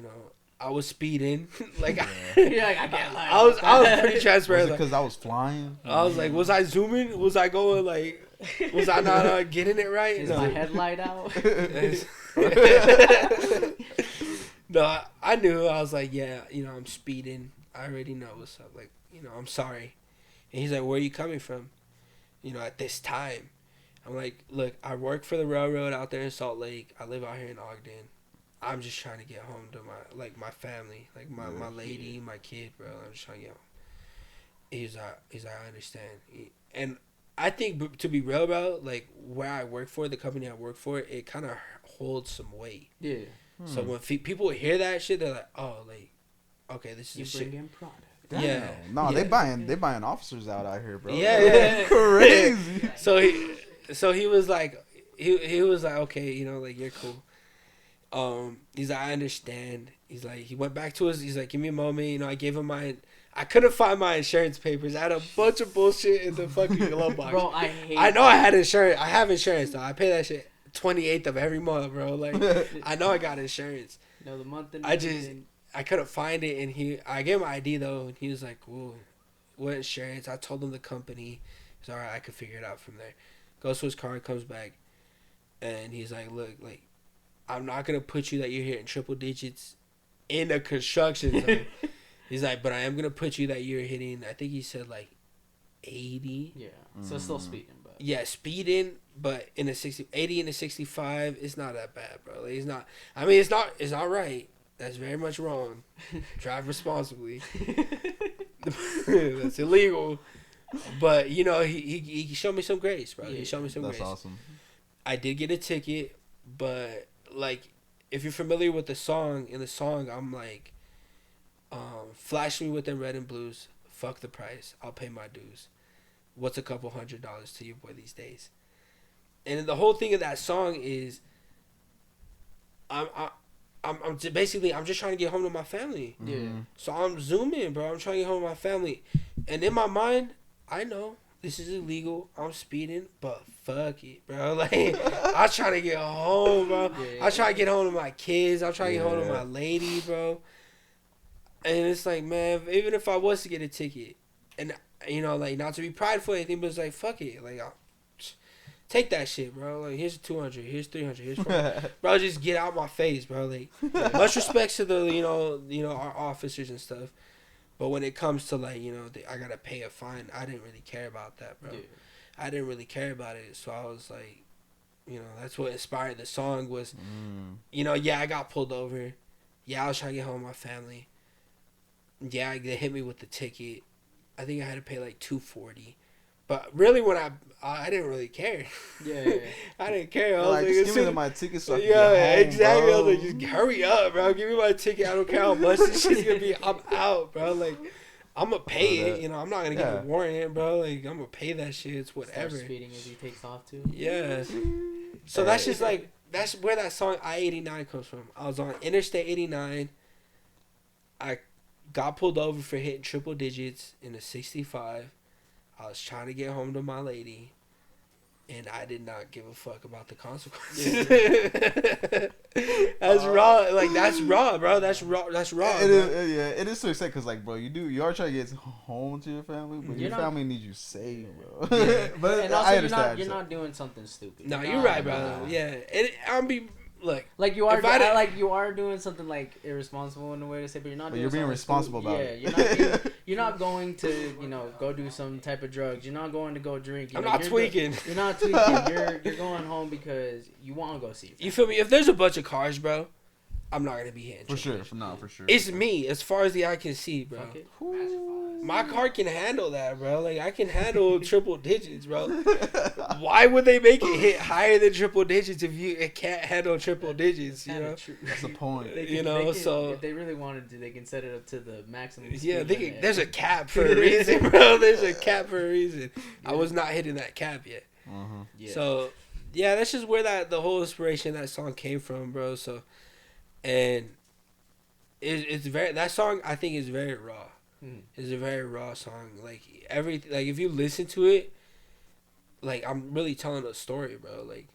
I was speeding. Like, I was pretty transparent. Was it because I was flying? I was like, was I zooming? Was I going, like, was I not getting it right? Is my headlight out? No, I knew. I was like, yeah, I'm speeding. I already know what's up. Like, I'm sorry. And he's like, where are you coming from? At this time. I'm like, look, I work for the railroad out there in Salt Lake. I live out here in Ogden. I'm just trying to get home to my family, like my lady, my kid, bro. I'm just trying to get home. He's like, I understand. And I think, to be real, bro, like, where I work for, the company I work for, it kind of holds some weight. Yeah. So when people hear that shit, they're like, oh, like, okay, this is bring shit. in product. Damn. Yeah. No, yeah. they buying officers out here, bro. Yeah. Crazy. So he was like, he was like, okay, like, you're cool. He's like, I understand. He's like, he went back to us. He's like, give me a moment. I gave him I couldn't find my insurance papers. I had a bunch of bullshit in the fucking glove box. Bro, I know I had insurance. I have insurance though. I pay that shit 28th of every month, bro. Like, I know I got insurance. No, the month and I couldn't find it, and I gave him my ID though, and he was like, "Ooh, what insurance?" I told him the company. He's all right. I could figure it out from there. Goes to his car, comes back, and he's like, "Look, like, I'm not gonna put you that you're hitting triple digits in a construction zone. He's like, but I am gonna put you that you're hitting. I think he said like 80. Yeah. So still speeding, but Yeah, speeding, but in a 80 and a 65, it's not that bad, bro. Like, it's not. I mean, it's not right. That's very much wrong. Drive responsibly. That's illegal. But you know, he showed me some grace, bro. He showed me some grace. That's awesome. I did get a ticket, but like, if you're familiar with the song, in the song, I'm like, flash me with them red and blues. Fuck the price. I'll pay my dues. What's a couple $100 to your boy these days? And the whole thing of that song is, I'm basically I'm just trying to get home to my family. yeah. So I'm zooming, bro. I'm trying to get home to my family, and in my mind, I know this is illegal. I'm speeding, but fuck it, bro. Like, I'm trying to get home, bro. Yeah. I'm trying to get home to my kids. I'm trying to get home to Yeah. my lady, bro. And it's like, man, even if I was to get a ticket, and you know, like, not to be prideful or anything, but it's like, fuck it, like, I'll take that shit, bro. Like, here's 200, here's 300, here's 400. Bro, just get out my face, bro. Like, much respect to the, you know, our officers and stuff. But when it comes to, like, you know, I gotta pay a fine, I didn't really care about that, bro. Yeah. I didn't really care about it. So I was like, you know, that's what inspired the song was, you know, yeah, I got pulled over. Yeah, I was trying to get home with my family. Yeah, they hit me with the ticket. I think I had to pay like $240. But really, when I didn't really care. Yeah. I didn't care. I was Like, like, just give me my ticket so I can yeah, get home, exactly. bro. I was like, just hurry up, bro. Give me my ticket. I don't care how much this shit's gonna be. I'm out, bro. Like, I'm gonna pay it. You know, I'm not gonna get a warrant, bro. Like, I'm gonna pay that shit. It's whatever. Starts speeding as he takes off too. Yeah. So that's just like, that's where that song I-89 comes from. I was on Interstate 89. I got pulled over for hitting triple digits in a 65. I was trying to get home to my lady, and I did not give a fuck about the consequences. That's raw. Like, that's raw, bro. That's raw. That's raw. It bro. is, yeah, it is to accept because, like, bro, you are trying to get home to your family, but You're your not- family needs you saved, bro. Yeah. But And also, I you're understand. not doing something stupid. No, You're you're not- right, bro. Yeah. I'm be look. Like you are, If I didn't- like you are doing something like irresponsible in a way to say, but you're not. But Doing you're being something responsible stupid. about it. You're not going to, you know, go do some type of drugs. You're not going to go drink. You I'm know, not you're tweaking. You're not tweaking. You're going home because you want to go see. You feel me? If there's a bunch of cars, bro, I'm not gonna be hitting. For triple sure, for sure. It's me, as far as the eye can see, bro. Fuck it. My car can handle that, bro. Like, I can handle triple digits, bro. Why would they make it hit higher than triple digits if it can't handle triple digits, you know? That's the point. They You know, so- if they really wanted to, they can set it up to the maximum. Yeah, speed they can, limit. there's a cap for a reason, bro. There's a cap for a reason. I was not hitting that cap yet. Yeah. So, yeah, that's just where the whole inspiration of that song came from, bro. So, and it's very, that song I think is very raw. It's a very raw song. Like, if you listen to it, like, I'm really telling a story, bro. Like,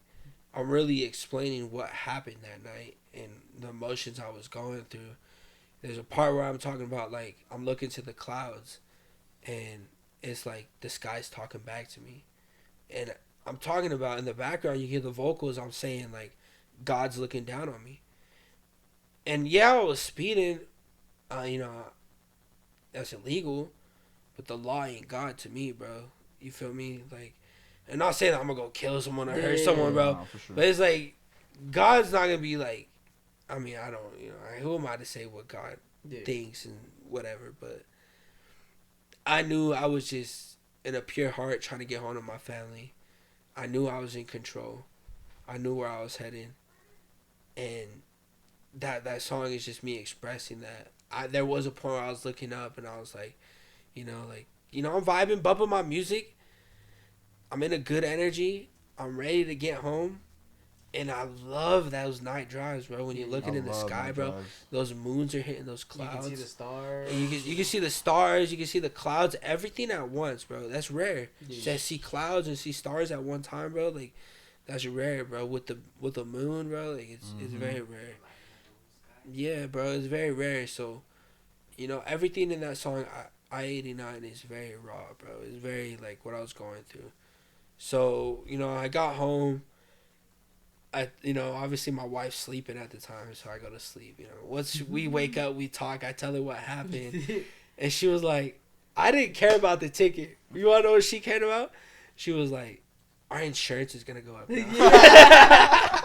I'm really explaining what happened that night and the emotions I was going through. There's a part where I'm talking about, like, I'm looking to the clouds and it's like the sky's talking back to me. And I'm talking about, in the background, you hear the vocals. I'm saying, like, God's looking down on me. And yeah, I was speeding, you know, that's illegal, but the law ain't God to me, bro. You feel me? Like, I'm not saying that I'm gonna go kill someone or hurt someone, bro. No, for sure. But it's like, God's not gonna be like, I mean, I don't, you know, who am I to say what God thinks and whatever, but I knew I was just in a pure heart trying to get home to my family. I knew I was in control. I knew where I was heading. And that song is just me expressing that. There was a point where I was looking up and I was like, I'm vibing, bumping my music. I'm in a good energy. I'm ready to get home. And I love those night drives, bro. When you're looking in the sky, bro, those moons are hitting those clouds. You can see the stars. And you can see the stars. You can see the clouds. Everything at once, bro. That's rare. Yeah. To see clouds and see stars at one time, bro. Like, that's rare, bro. With the moon, bro. Like, it's very rare. Yeah, bro. It's very rare. So, you know, everything in that song, I-89, is very raw, bro. It's very, like, what I was going through. So, you know, I got home. obviously my wife's sleeping at the time, so I go to sleep. Once we wake up, we talk. I tell her what happened, and she was like, "I didn't care about the ticket. You want to know what she cared about?" She was like, "Our insurance is gonna go up now."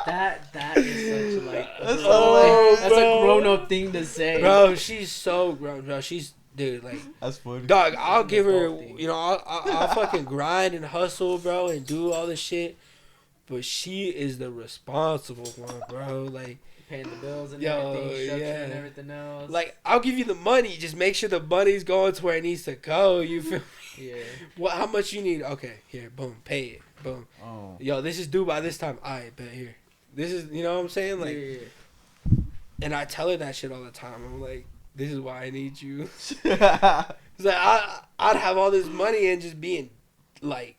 That is such like That's that's bro. a grown up thing to say. Bro, she's so grown, bro. Dude, like, That's funny. dog, I'll give her, adult thing. I'll fucking grind and hustle, bro, and do all this shit. But she is the responsible one, bro. Like, Paying the bills and Yo, everything, structuring yeah. and everything else. like I'll give you the money. Just make sure the money's going to where it needs to go. You feel me? yeah. What? How much you need? Okay, here, boom, pay it, boom. Oh. Yo, this is due by this time. Alright, bet here. This is, you know what I'm saying? Like, yeah. and I tell her that shit all the time. I'm like, this is why I need you. Yeah. It's like I'd have all this money and just being like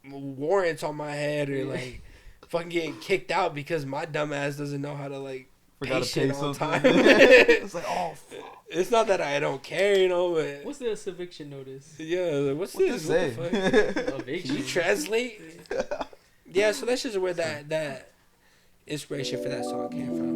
warrants on my head or like fucking getting kicked out because my dumb ass doesn't know how to like Forgot pay to pay shit on something. time. It's like, oh, fuck. It's not that I don't care, but What's this eviction notice? yeah, like, what's What this? this What say? the fuck? Can Eviction. you translate? Yeah, so that's just where that inspiration for that song came from.